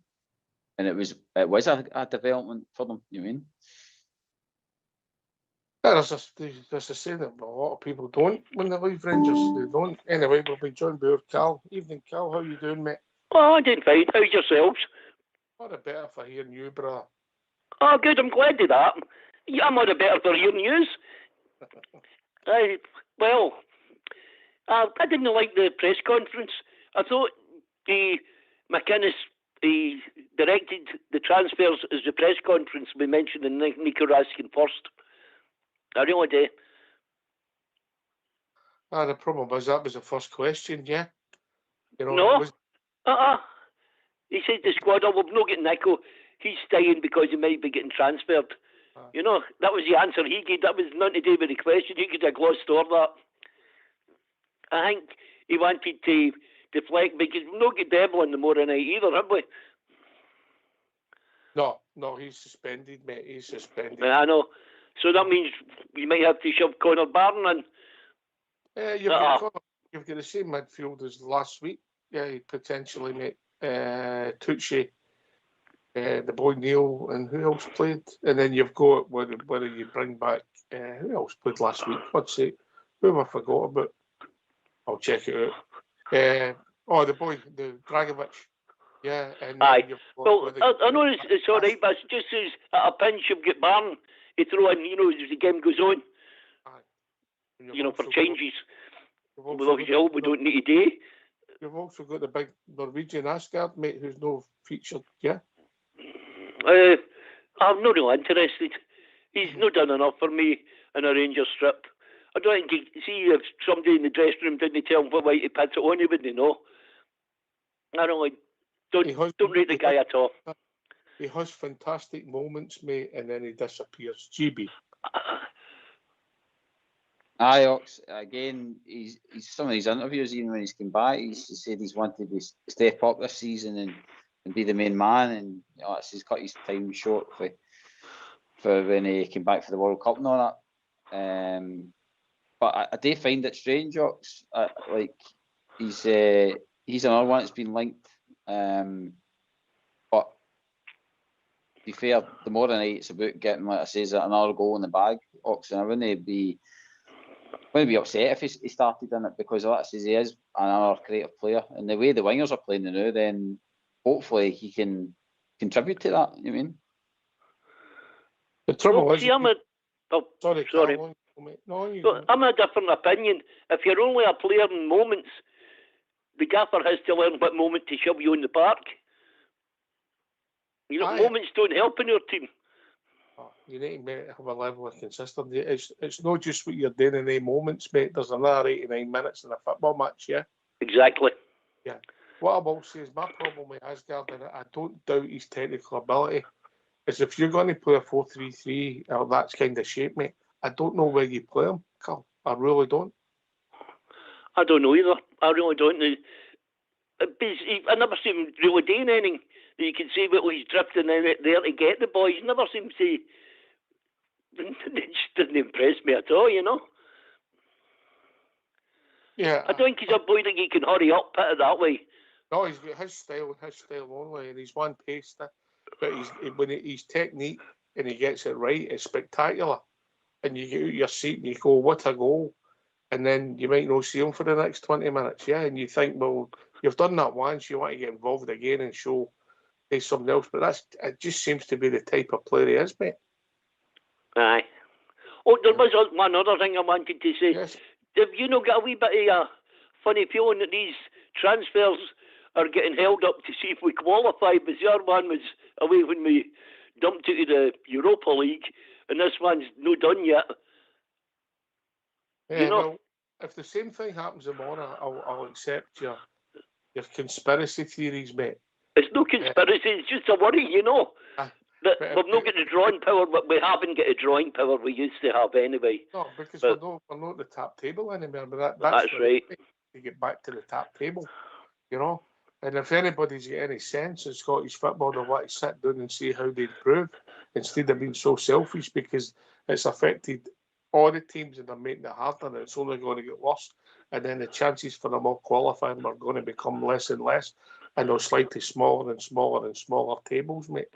it was a development for them, you mean? Yeah, there's a saying that a lot of people don't when they leave Rangers. They don't. Anyway, we'll be joined by Cal. Evening, Cal. How you doing, mate? Oh, I'm doing fine. How's yourselves? What a better for hearing you, brother. Oh, good. I'm glad of that. Yeah, I'm on a better for hearing news. I didn't like the press conference. I thought McInnes directed the transfers as the press conference we mentioned in Nico Raskin first. I really did. The problem was that was the first question, yeah? You know, no. He said the squad, we'll not get Nico. He's staying because he might be getting transferred. You know, that was the answer he gave. That was nothing to do with the question. He could have glossed over that. I think he wanted to deflect because we've not got Devlin tomorrow night either, have we? No, he's suspended, mate. He's suspended. I know. So that means we might have to shove Connor Barron in. You've got the same midfield as last week. Yeah, potentially, mate. Tucci, the boy Neil, and who else played? And then you've got whether you bring back who else played last week? What's it? Who have I forgot about? I'll check it out. The boy, the Dragovic. Yeah. And aye. Well, I know it's all right, but it's just as at a pinch you've got Barron to throw in, you know, as the game goes on. Aye. You know, for changes. We don't need to do. You've also got the big Norwegian Asgard, mate, who's no featured, yeah? I'm not really interested. He's not done enough for me in a Rangers strip. I don't think see if somebody in the dressing room didn't tell him what way to put it on, he wouldn't know. I don't rate the guy at all. He has fantastic moments, mate, and then he disappears. GB. Ox, again, he's some of his interviews, even when he's come back, he's said he's wanted to step up this season and be the main man, and he's cut his time short for when he came back for the World Cup and all that. But I do find it strange, Ox. Like he's another one that's been linked. But to be fair, the more than it's about getting, like I say, another goal in the bag, Ox, and I wouldn't be upset if he started in it, because like I say, he is another creative player, and the way the wingers are playing now, then hopefully he can contribute to that. You know what I mean? The trouble is, sorry. Carl, I'm a different opinion. If you're only a player in moments, the gaffer has to learn what moment to shove you in the park. You know, moments don't help in your team. You need to have a level of consistency. It's not just what you're doing in any moments, mate. There's another 89 minutes in a football match, yeah? Exactly. Yeah. What I will say is my problem with Asgard, and I don't doubt his technical ability, is if you're going to play a 4-3-3 or that kind of shape, mate, I don't know where you play him, Carl. I really don't. I don't know either. I really don't know. I never see him really doing anything that you can say, well, he's drifting in it there to get the boys. Never seem to. It just doesn't impress me at all, you know. Yeah. I don't think he's a boy that you can hurry up, put it that way. No, he's got his style only, and he's one pace. But his technique, and he gets it right, it's spectacular. And you get out your seat and you go, what a goal. And then you might not see him for the next 20 minutes, yeah? And you think, well, you've done that once, you want to get involved again and show something else. But it just seems to be the type of player he is, mate. Aye. Oh, there was one other thing I wanted to say. Yes. Have you not got a wee bit of a funny feeling that these transfers are getting held up to see if we qualify? Because the other one was away when we dumped into the Europa League, and this one's no done yet. Yeah, well, if the same thing happens tomorrow, I'll accept your conspiracy theories, mate. It's no conspiracy, it's just a worry, you know. That we've not got the drawing power, but we haven't got the drawing power we used to have anyway. No, because we're not at the top table anymore. But that's right. To get back to the top table, you know. And if anybody's got any sense in Scottish football, they'll want to sit down and see how they improve instead of being so selfish, because it's affected all the teams and they're making it harder, and it's only going to get worse. And then the chances for them all qualifying are going to become less and less, and they'll slide to smaller and smaller and smaller tables, mate.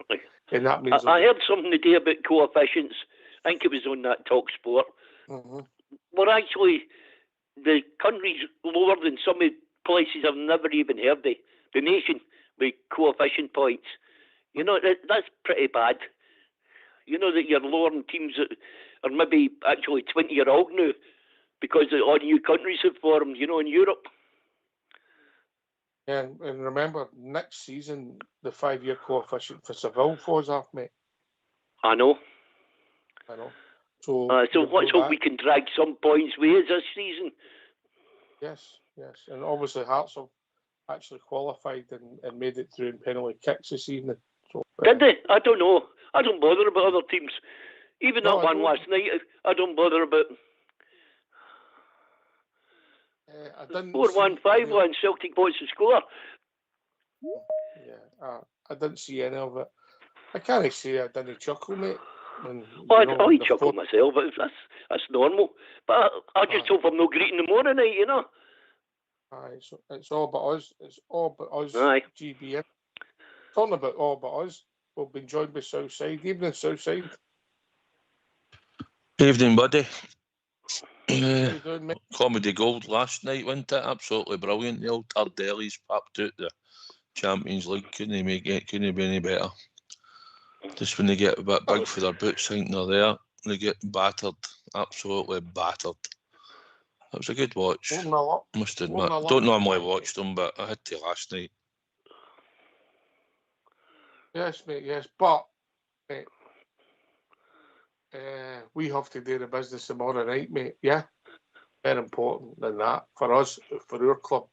And that means I heard something today about coefficients. I think it was on that Talk Sport. Mm-hmm. Well, actually, the country's lower than some of the places I've never even heard of. The nation with coefficient points. You know, that's pretty bad. You know that you're lowering teams that are maybe actually 20-year-old now because all new countries have formed, you know, in Europe. And remember, next season, the 5-year coefficient for Seville falls off, mate. I know. So let's hope we can drag some points with us this season. Yes. And obviously Hearts have actually qualified and made it through in penalty kicks this evening. So, did they? I don't know. I don't bother about other teams. Even that one last night, I don't bother about. 4-1, 5-1, Celtic boys to score. Yeah, I didn't see any of it. I can't say I didn't chuckle, mate. I chuckle myself, but that's normal. But I just hope I'm not greeting them tomorrow night, you know. It's all about us. It's all about us, Aye. GBM. Talking about all about us, we've been joined by Southside. Evening, Southside. Evening, buddy. How you doing, mate? Comedy gold last night, wasn't it? Absolutely brilliant. The old Tardellis popped out the Champions League. Couldn't be any better. Just when they get a bit big for their boots, I think they're there. They get battered, absolutely battered. It was a good watch. Must admit. Don't normally watch them, but I had to last night. Yes, mate, yes. But, mate, we have to do the business tomorrow night, mate, yeah? Very important than that for us, for our club.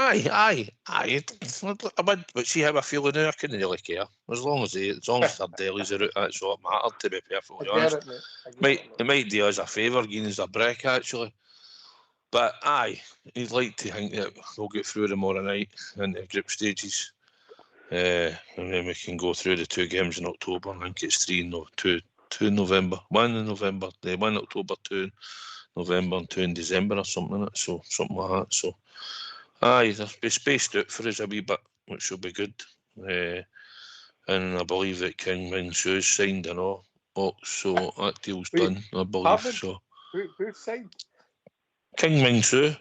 Aye. I would, but see how I feel now, I couldn't really care. As long as their delis are out, that's all that mattered, to be perfectly honest. It might do us a favour, giving us a break, actually. But aye, you'd like to think that we'll get through tomorrow night in the group stages. And then we can go through the 2 games in October. I think it's 2 in November, 1 in November, 1 October, 2 in November and 2 in December or something like that. So something like that. So aye, they'll be spaced out for us a wee bit, which will be good. And I believe that King Ming Su's signed and all. So that deal's done, I believe. So Who signed? King Ming Su.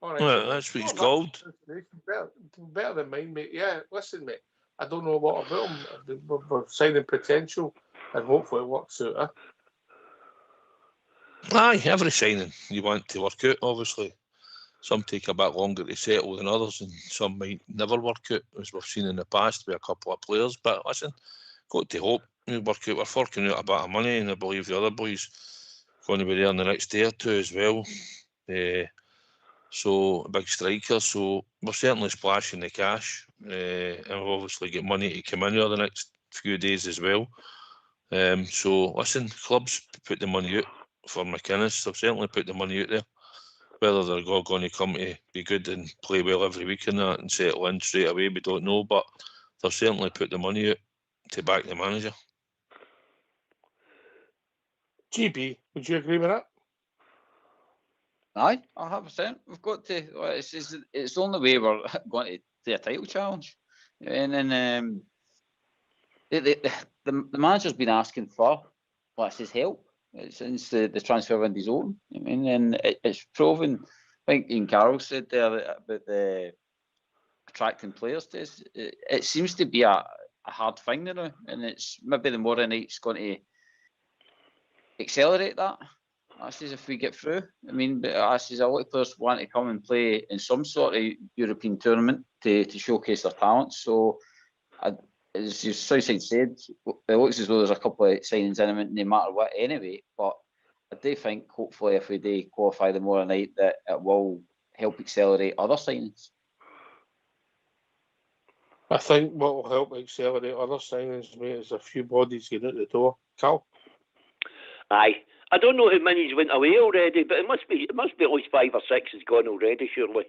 All right. Yeah, that's what he's called. Better than mine, mate. Yeah, listen, mate. I don't know a lot about him. We're signing potential, and hopefully it works out. Huh? Aye, every signing you want to work out, obviously. Some take a bit longer to settle than others, and some might never work out, as we've seen in the past with a couple of players. But listen, got to hope we work out. We're forking out a bit of money, and I believe the other boys going to be there in the next day or two as well. So a big striker. So we're certainly splashing the cash, and we've obviously got money to come in over the next few days as well. So listen, clubs put the money out for McInnes. They've certainly put the money out there. Whether they're all going to come to be good and play well every week and that and settle in straight away, we don't know. But they've certainly put the money out to back the manager. GB, would you agree with that? Aye, 100%. We've got to. It's the only way we're going to do a title challenge. And then the manager's been asking for his help since the transfer window's open. I mean, and it's proven. I think Ian Carroll said there about the attracting players to us. It seems to be a hard thing now, and it's maybe the more night's going to accelerate that. I says if we get through. I mean, I says a lot of players want to come and play in some sort of European tournament to showcase their talents. So, as your Southside said, it looks as though there's a couple of signings in them, no matter what anyway. But I do think, hopefully, if we do qualify tomorrow night, that it will help accelerate other signings. I think what will help accelerate other signings, mate, is a few bodies getting out the door. Cal? Aye. I don't know how many's went away already, but it must be at least 5 or 6 has gone already, surely.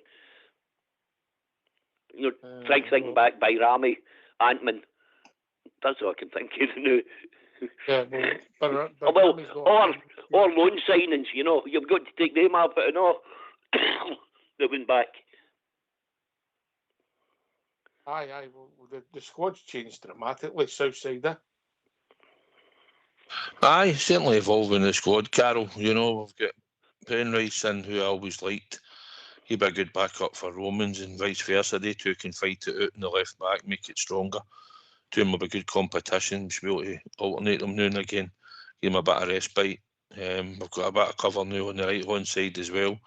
You know, try thinking back by Rami, Antman. That's all I can think of now. Yeah, but or loan signings, you know, you've got to take them up and all. They went back. Aye. Well, the squad's changed dramatically, Southside. Aye, certainly evolving the squad, Carol. You know, we've got Penrice in, who I always liked. He'd be a good backup for Romans and vice versa. They two can fight it out in the left back, make it stronger. Two of them will be good competition. We should be able to alternate them now and again, give them a bit of respite. We've got a bit of cover now on the right-hand side as well.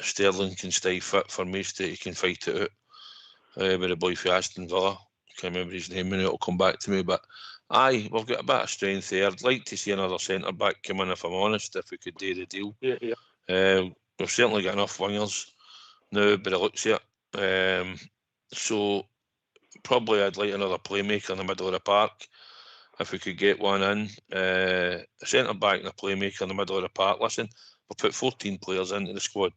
Sterling can stay fit for most of it. He can fight it out. With the boy for Aston Villa. I can't remember his name and it'll come back to me, but aye, we've got a bit of strength there. I'd like to see another centre back come in, if I'm honest, if we could do the deal. Yeah. We've certainly got enough wingers now, but it looks at so probably I'd like another playmaker in the middle of the park if we could get one in. A centre back and a playmaker in the middle of the park. Listen, we've put 14 players into the squad.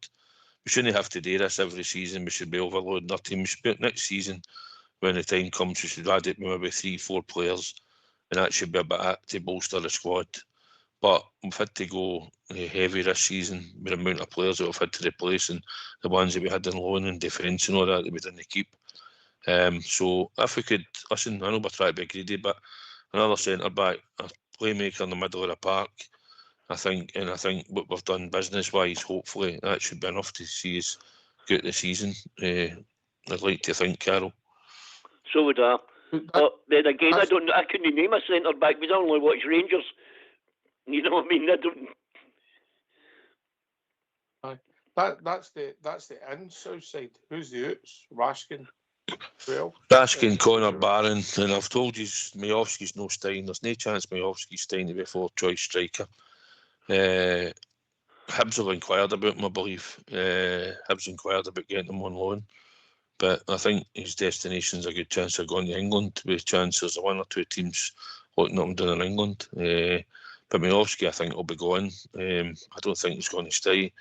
We shouldn't have to do this every season. We should be overloading our team. Next season, when the time comes, we should add it maybe 3-4 players, and that should be a bit to bolster the squad. But we've had to go heavy this season with the amount of players that we've had to replace and the ones that we had in loan and defence and all that we didn't keep. So if we could, listen, I know we're trying to be greedy, but another centre back, a playmaker in the middle of the park, I think what we've done business-wise, hopefully that should be enough to see us get the season. I'd like to think, Carol. So would I. But then again, I couldn't name a centre back. We don't only watch Rangers. You know what I mean? I don't. That's the in Southside. Who's the outs? Raskin. Raskin, Connor, Barron, and I've told you Majowski's no staying. There's no chance Majowski's staying to be 4th choice striker. Hibs have inquired about him, I believe. Hibs inquired about getting him on loan. But I think his destination's a good chance of going to England, with chances of 1 or 2 teams looking at him down in England. But Miovski, I think, will be going. I don't think he's going to stay.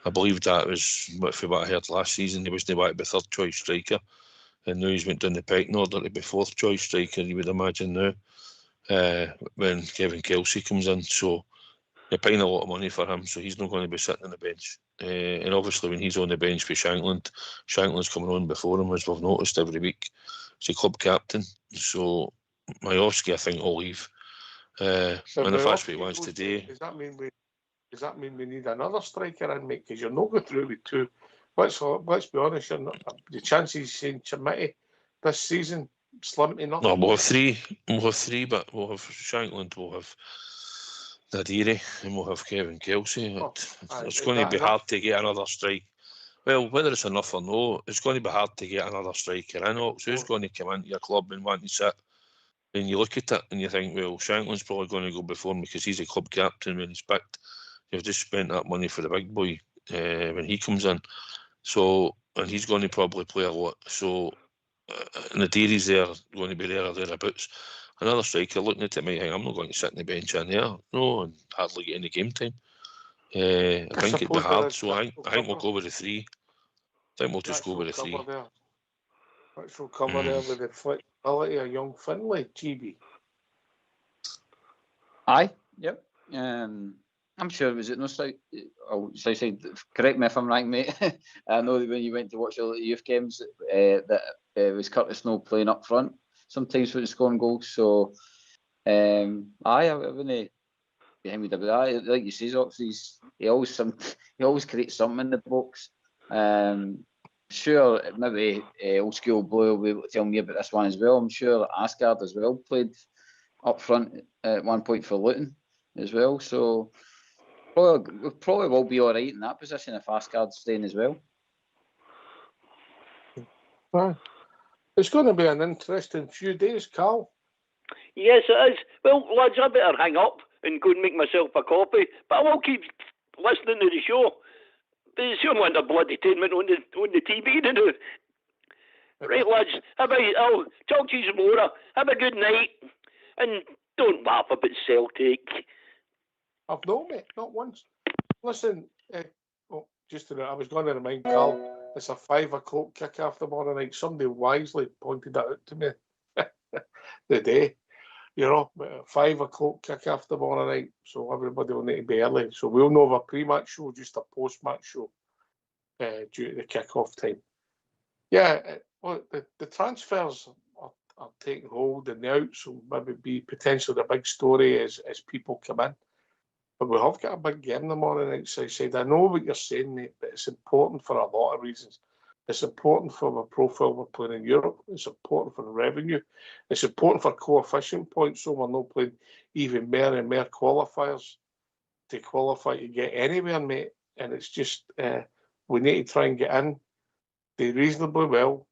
I believe that was, for what I heard last season, he wasn't about to be third choice striker. And now he's went down the pecking order to be fourth choice striker, you would imagine now, when Kevin Kelsey comes in. So they're paying a lot of money for him, so he's not going to be sitting on the bench. And obviously when he's on the bench for Shankland's coming on before him, as we've noticed every week. He's a club captain. So Miovski, I think, will leave. And if that's what he wants to do... Does that mean we need another striker in, mate? Because you're not going through with 2. Let's be honest, you're not, the chances saying Chimiti this season slim to nothing. No, we'll have 3. We'll have 3, but we'll have Shankland, we'll have Nadiri, and we'll have Kevin Kelsey. It's going to be hard to get another strike. Well, whether it's enough or no, it's going to be hard to get another striker in. So who's going to come into your club and want to sit? And you look at it and you think, well, Shankland's probably going to go before him because he's a club captain when he's picked. You've just spent that money for the big boy when he comes in. So, and he's going to probably play a lot. So, Nadiri's there, going to be there or thereabouts. Another striker looking at it might think, I'm not going to sit on the bench in there. No, and hardly get any game time. I think it'd be hard. So I think we'll go with the 3. I think we'll just go with the 3. Which will cover there with the flexibility of young Finlay, GB. Aye, yep. I'm sure, was it no strike? Correct me if I'm right, mate. I know that when you went to watch all the youth games, that was Curtis Snow playing up front sometimes with the scoring goals. So, I wouldn't be behind with that. Like you say, he always creates something in the box. Sure, maybe old school Blue will be able to tell me about this one as well. I'm sure Asgard as well played up front at one point for Luton as well. So we probably will be all right in that position if Asgard's staying as well. Right. It's going to be an interesting few days, Carl. Yes, it is. Well, lads, I better hang up and go and make myself a coffee. But I will keep listening to the show. There's so much bloody entertainment on the TV to do. Right, lads, I'll talk to you some more. Have a good night. And don't laugh about Celtic. I've no, mate, not once. Listen, I was going to remind Carl, it's a 5 o'clock kick-off tomorrow night. Somebody wisely pointed that out to me the day. 5 o'clock kick-off tomorrow night, so everybody will need to be early. So we'll not have a pre-match show, just a post-match show due to the kick-off time. Yeah, well, the transfers are taking hold, and the outs will maybe be potentially the big story as people come in. But we have got a big game tomorrow night, so I said, I know what you're saying, mate, but it's important for a lot of reasons. It's important for the profile we're playing in Europe. It's important for the revenue. It's important for coefficient points, so we're not playing even more and more qualifiers to qualify to get anywhere, mate. And it's just, we need to try and get in, do reasonably well.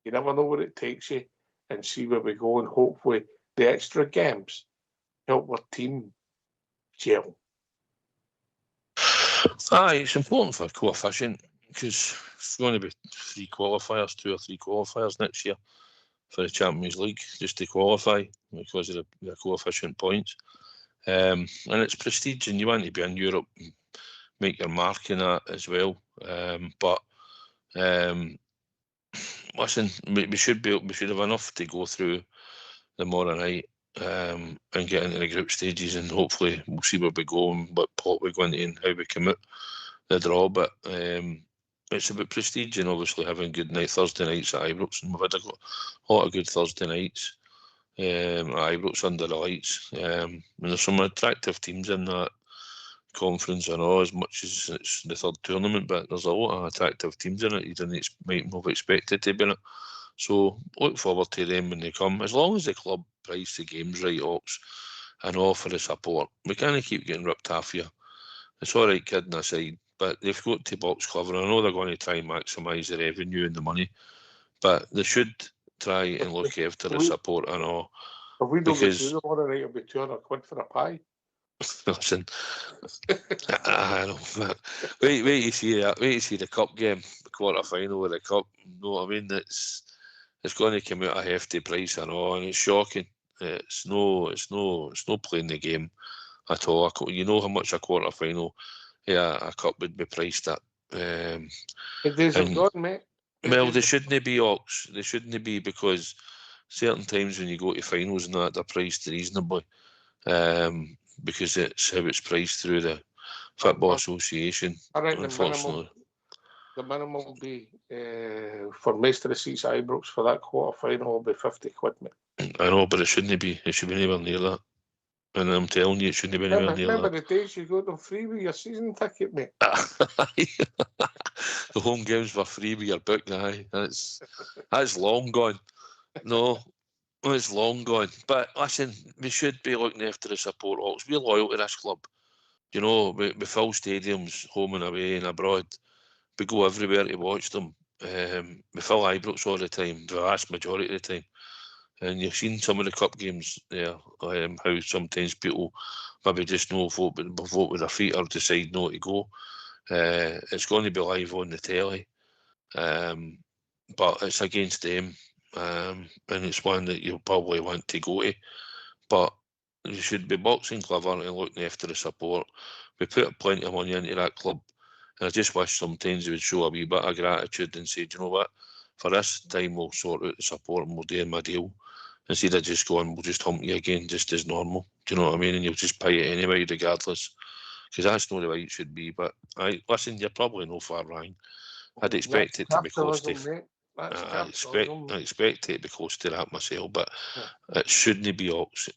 You never know where it takes you, and see where we go, and hopefully the extra games help our team gel. It's important for coefficient, because it's going to be 2 or 3 qualifiers next year for the Champions League, just to qualify because of the coefficient points. And it's prestige, and you want to be in Europe and make your mark in that as well. Listen, we should have enough to go through tomorrow night and get into the group stages, and hopefully we'll see where we go and what pot we go into and how we come out the draw. But it's about prestige and obviously having good Thursday nights at Ibrox, and we've had a lot of good Thursday nights at Ibrox under the lights. And there's some attractive teams in that conference, I know, as much as it's the third tournament, but there's a lot of attractive teams in it you might not have expected to be in it. So look forward to them when they come. As long as the club price the games right, Ox, and offer the support, we can't keep getting ripped off here. It's all right, kidding aside, but they've got to box cover. I know they're going to try and maximise the revenue and the money, but they should try and look after the support and all. If we don't get through tomorrow night, it'll be £200 for a pie. Listen, I know. But wait to see that. Wait to see the cup game, the quarter final of the cup. You know what I mean? It's going to come out a hefty price, I know, and it's shocking. It's no playing the game at all. You know how much a quarter final, a cup would be priced at. The days have and- gone, mate. Well, they shouldn't be, Ox. They shouldn't be, because certain times when you go to finals and that, they're priced reasonably. Because it's how it's priced through the Football Association, I reckon unfortunately. the minimum will be for Maester of Seats Ibrox for that quarter final will be 50 quid, mate. I know, but it shouldn't be. It should be anywhere near that. And I'm telling you, it shouldn't be anywhere near Remember that. the days you got them free with your season ticket, mate? The home games were free with your book, aye. That's long gone. No, it's long gone. But listen, we should be looking after the support Hawks. We're loyal to this club. You know, we fill stadiums, home and away and abroad. We go everywhere to watch them. We fill Ibrox all the time, the vast majority of the time. And you've seen some of the cup games there, how sometimes people maybe just vote with their feet or decide not to go. It's going to be live on the telly, but it's against them, and it's one that you'll probably want to go to. But you should be boxing clever and looking after the support. We put plenty of money into that club, and I just wish sometimes they would show a wee bit of gratitude and say, do you know what, for this time we'll sort out the support and we'll do my deal. Instead of just going, we'll just hump you again, just as normal. Do you know what I mean? And you'll just pay it anyway, regardless. Because that's not the way it should be. But listen, you're probably no far wrong. I'd expect it to be close to. I expect it to be close to that myself, but it shouldn't be Ox.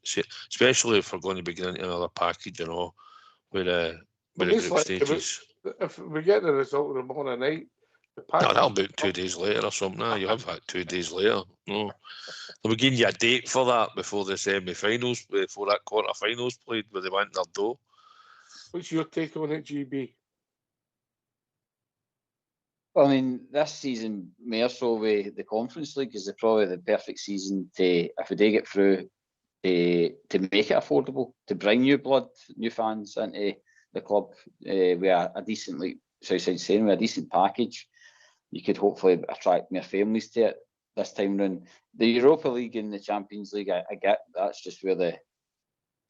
Especially if we're going to be getting into another package, you know, with the group stages. If we get the result tomorrow night, the package. That'll be 2 days later or something. You have that 2 days later. No. They'll be giving you a date for that before the semi-finals, before that quarter-finals played, where they went their dough. What's your take on it, GB? Well, I mean, this season, more so with the Conference League, is probably the perfect season to, if we do get through, to make it affordable, to bring new blood, new fans into the club with a decent, like Southside saying, with a decent package. You could hopefully attract more families to it this time round. The Europa League and the Champions League, I get that's just where the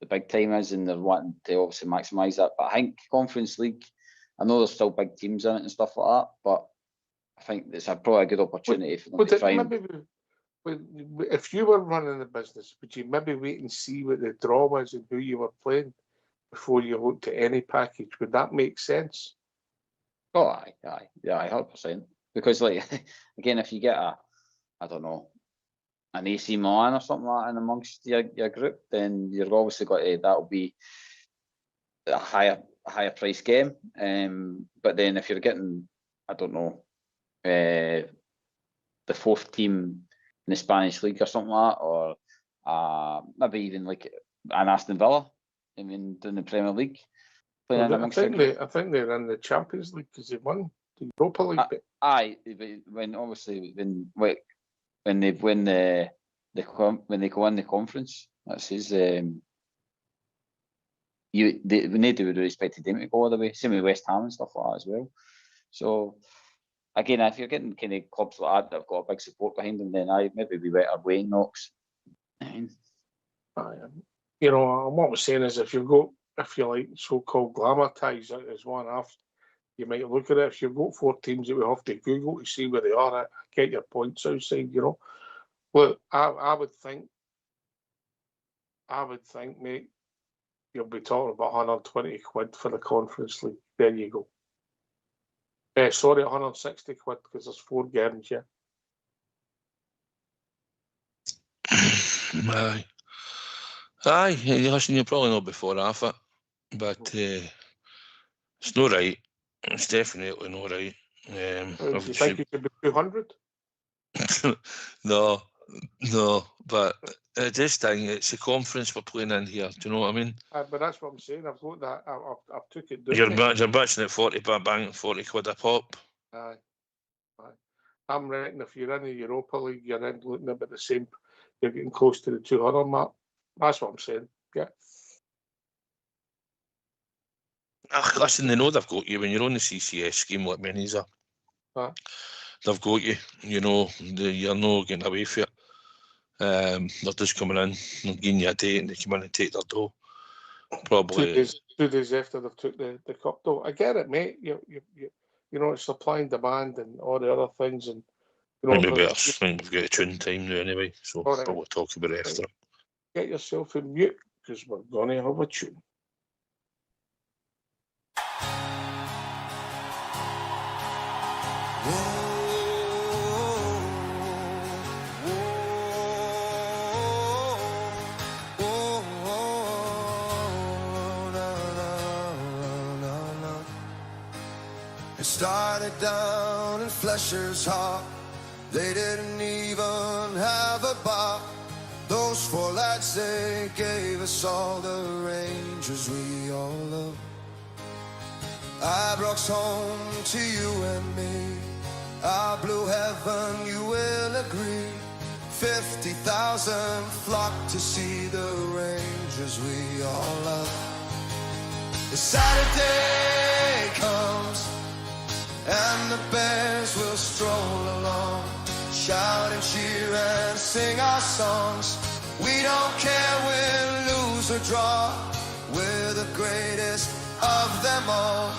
big time is, and they're wanting to obviously maximise that. But I think Conference League, I know there's still big teams in it and stuff like that, but I think it's probably a good opportunity for them to try and... If you were running the business, would you maybe wait and see what the draw was and who you were playing before you looked at any package? Would that make sense? Oh, aye, 100%. Because, like, again, if you get I don't know, an AC Milan or something like that in amongst your group, then you're obviously got to, that'll be a higher price game. But then if you're getting, I don't know, the fourth team in the Spanish league or something like that, or maybe even like an Aston Villa, I mean, in the Premier League. I think they're in the Champions League because they won the Europa League. Aye, when they win when they go in the conference, that says when they do, we expected them to go all the way. Same with West Ham and stuff like that as well. So again, if you're getting kind of clubs like that have got a big support behind them, then maybe we better wait Knox. You know, what we're saying is if you like so-called glamour-ties as one half, you might look at it. If you've got 4 teams that we have to Google to see where they are, I get your points outside, you know. Look, I would think, mate, you'll be talking about 120 quid for the Conference League. There you go. Sorry, 160 quid because there's 4 games, yeah. Aye, listen, you're probably not before half it, but it's not right. It's definitely not right. Do you think it should be 200? No, but this thing, it's a conference we're playing in here. Do you know what I mean? But that's what I'm saying. I've got that. I've took it down. You're bitching at 40 quid a pop. Aye. I'm reckoning if you're in the Europa League, you're in looking about the same. You're getting close to the 200 mark. That's what I'm saying. Yeah. Listen, they know they've got you when you're on the CCS scheme, like many's are. They've got you. You know, you're not getting away from it. They're just coming in, they're giving you a date, and they come in and take their dough. Probably 2 days after they've took the cup, though. I get it, mate. You know, it's supply and demand and all the other things, and you know. maybe I think we've got a tune time now anyway, so we'll talk about it after. Get yourself in mute because we're gonna have a tune. It started down in Flesher's Hall. They didn't even have a bar. Those 4 lads, they gave us all the Rangers we all love. Ibrox home to you and me. Our blue heaven, you will agree. 50,000 flocked to see the Rangers we all love. The Saturday comes and the Bears will stroll along, shout and cheer and sing our songs. We don't care win, lose or draw. We're the greatest of them all.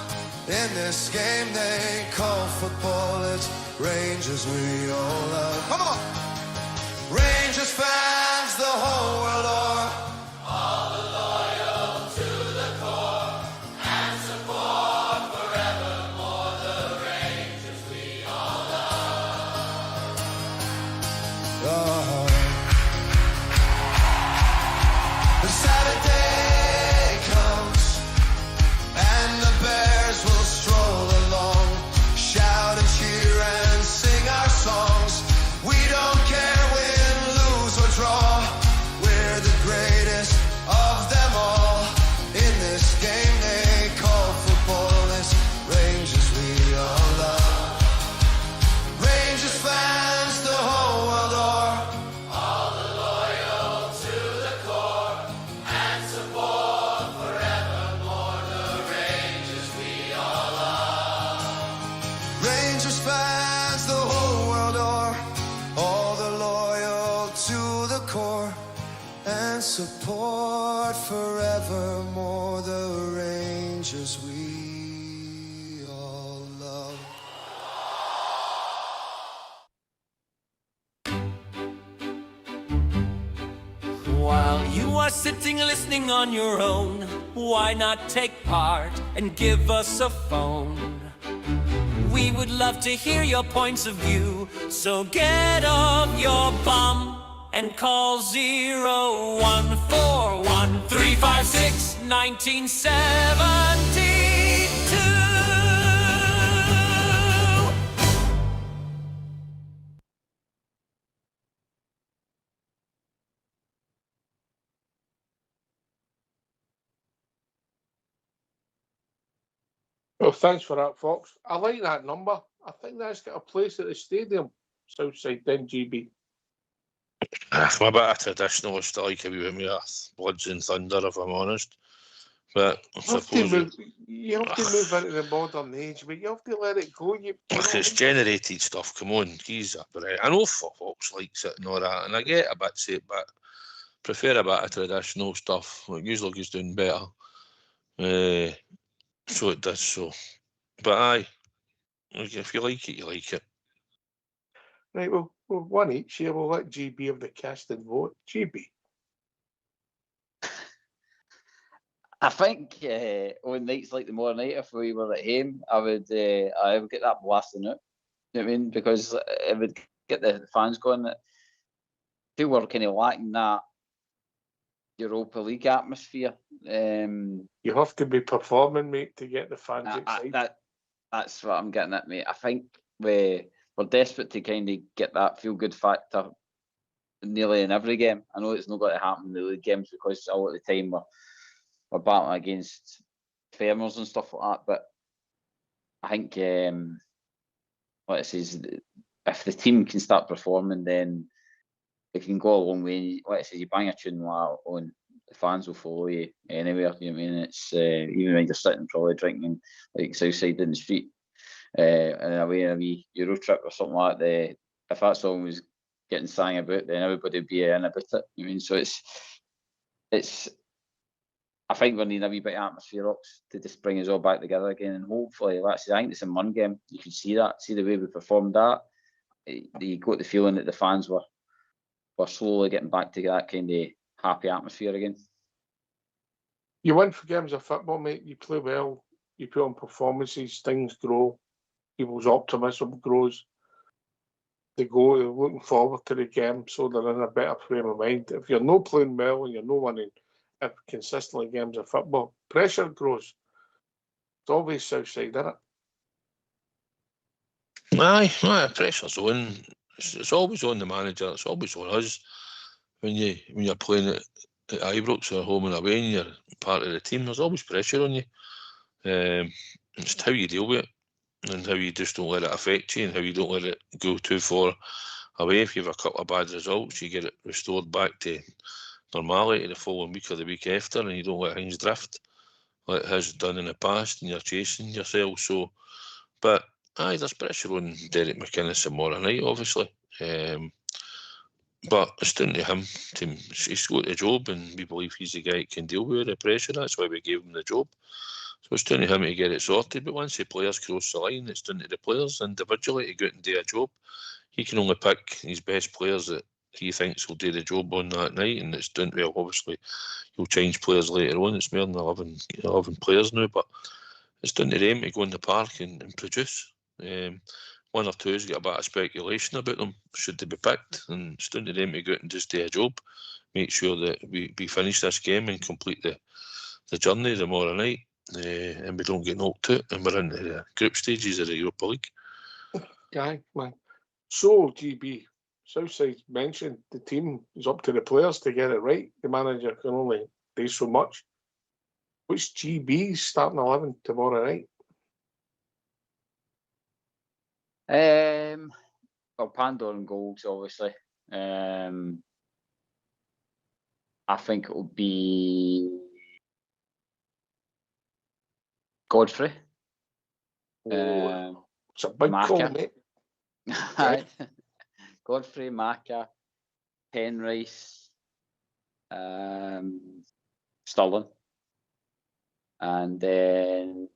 In this game they call football, it's Rangers we all love. Come on! Rangers fans the whole world o'er, all the loyal to the core, and support forevermore the Rangers we all love. The Saturday comes and the Bears will stroll along, shout and cheer and sing our songs. We don't care win, lose or draw. We're the greatest of them all. In this game they call football, it's Rangers we all love. Rangers fans the whole world o'er, all the loyal to the core, and support forevermore the Rangers we all love. Rangers fans the whole world o'er, all the loyal to the core, and support forevermore the Rangers we all love. While you are sitting listening on your own, why not take part and give us a phone? We would love to hear your points of view, so get off your bum and call 0141 356 1972. Well, thanks for that, Fox. I like that number. I think that's got a place at the stadium, Southside then, GB. I'm a bit of traditionalist. I like a wee bit more Bloods and Thunder, if I'm honest. But I suppose you have to move into the modern age, but you have to let it go. it's generated stuff. Come on, geez, I know Fox likes it and all that, and I get a bit sick, but prefer a bit of traditional stuff. Like usually is doing better. So it does. So, but aye, if you like it, you like it. Right, well, one each here. We'll let GB have the cast and vote. GB. I think on nights like tomorrow night, if we were at home, I would get that blasting out. You know what I mean? Because it would get the fans going. I feel we're kind of lacking that Europa League atmosphere. You have to be performing, mate, to get the fans excited. That's what I'm getting at, mate. I think we're desperate to kind of get that feel-good factor nearly in every game. I know it's not going to happen in the league games because all at the time we're battling against farmers and stuff like that. But I think what it says, if the team can start performing, then it can go a long way. What it says, you bang a tune on, the fans will follow you anywhere. You know what I mean? It's even when you're sitting probably drinking like Southside in the street, and away in a wee Euro trip or something like that. If that song was getting sang about, then everybody would be in about it. You know what I mean? So it's. I think we need a wee bit of atmosphere up to just bring us all back together again, and hopefully, I think it's a Mun game. You can see that, see the way we performed that. You got the feeling that the fans were slowly getting back to that kind of happy atmosphere again. You win for games of football, mate. You play well. You put on performances. Things grow. People's optimism grows. They go looking forward to the game, so they're in a better frame of mind. If you're not playing well and you're not winning consistently games of football, pressure grows. It's always Southside, isn't it? Aye, pressure's on. It's always on the manager. It's always on us. When you're playing at Ibrox or home and away and you're part of the team, there's always pressure on you. It's how you deal with it and how you just don't let it affect you and how you don't let it go too far away. If you have a couple of bad results, you get it restored back to normality the following week or the week after, and you don't let things drift like it has done in the past, and you're chasing yourself. So, but aye, there's pressure on Derek McInnes tomorrow night, obviously. But it's down to him. He's got the job, and we believe he's the guy that can deal with the pressure. That's why we gave him the job. So it's down to him to get it sorted. But once the players cross the line, it's down to the players individually to go out and do a job. He can only pick his best players that he thinks will do the job on that night, and it's down to, obviously, he'll change players later on. It's more than 11 players now, but it's down to them to go in the park and produce. One or two has got a bit of speculation about them, should they be picked, and it's down to them to go out and just do a job, make sure that we finish this game and complete the journey tomorrow night, and we don't get knocked out, and we're into the group stages of the Europa League. Aye, man. So, GB, Southside mentioned the team is up to the players to get it right. The manager can only do so much. Which GB's starting 11 tomorrow night? Well, Pandora and goals, obviously. I think it will be Godfrey. It's a big call, mate. Godfrey, Maka, Penrice, Stirling, and then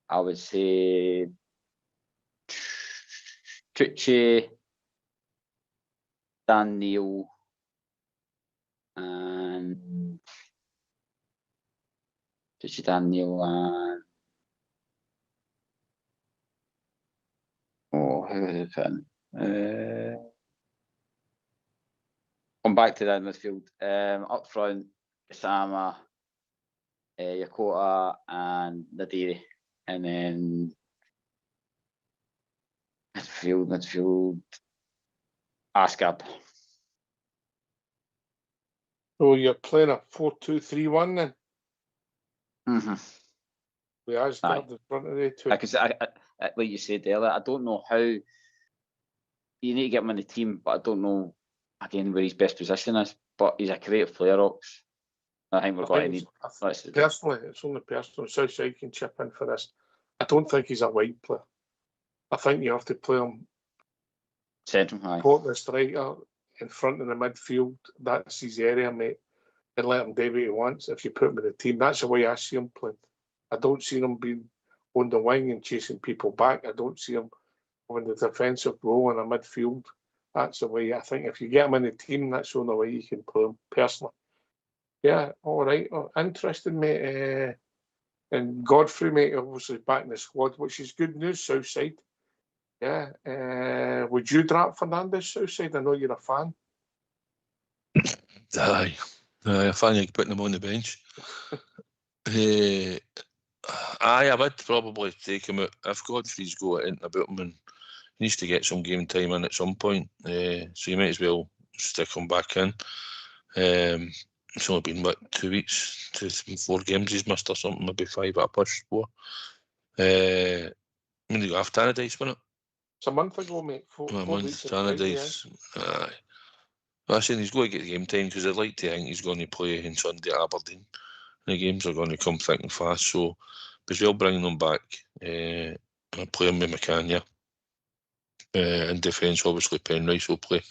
I would say Tucci, Dan Neil, and Tucci, Dan Neil, and who is it putting? Come back to that midfield. Up front, Sama, Yakota, and Nadiri, and then midfield, Ascap. So you're playing a 4-2-3-1 then? Mm-hmm. With Asgard in front of the two. Like you said earlier, I don't know how you need to get him in the team, but I don't know again where his best position is. But he's a creative player, Ox. I think we're going to need. Personally, it's only personal. Southside can chip in for this. I don't think he's a wide player. I think you have to play him central, put the striker in front of the midfield. That's his area, mate. And let him do what he wants. If you put him in the team, that's the way I see him playing. I don't see him being on the wing and chasing people back. I don't see him on the defensive role in a midfield. That's the way I think. If you get him in the team, that's the only way you can play him, personally. Yeah, all right. Oh, interesting, mate. And Godfrey, mate, obviously back in the squad, which is good news, Southside. Yeah. Would you drop Fernandes, Southside? I know you're a fan. Aye, I find you putting him on the bench. I would probably take him out if Godfrey's got it about him and he needs to get some game time in at some point. So you might as well stick him back in. It's only been 2 weeks, 4 games he's missed or something, maybe 5 at a push 4. When did you go after Tannadice, wasn't it? It's a month ago, mate. 4 a month, weeks Tannadice. Aye. I said he's going to get game time because I'd like to think he's going to play on Sunday at Aberdeen. The games are going to come thick and fast, so as well bringing them back and playing with McCann, in defence, obviously Penrice will play.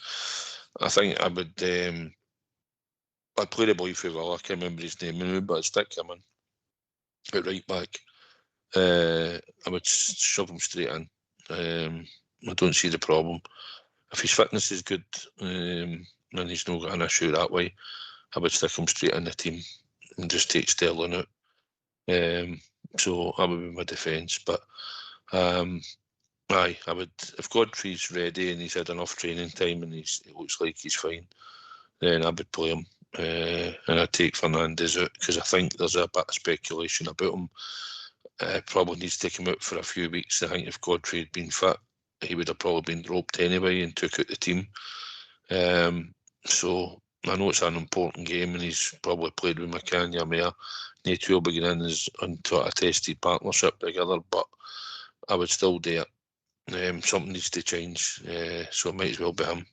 I think I would I'd play the boy for Villa, I can't remember his name now, but I'd stick him in at right back. I would shove him straight in. I don't see the problem. If his fitness is good and he's not got an issue that way, I would stick him straight in the team and just take Sterling out. So that would be my defence. But aye, I would, if Godfrey's ready and he's had enough training time and it looks like he's fine, then I would play him. And I'd take Fernandes out because I think there's a bit of speculation about him. Probably needs to come out for a few weeks. I think if Godfrey had been fit, he would have probably been dropped anyway and took out the team. So I know it's an important game and he's probably played with McCann Mayer. They two will be getting in into a tested partnership together, but I would still do it. Something needs to change, so it might as well be him.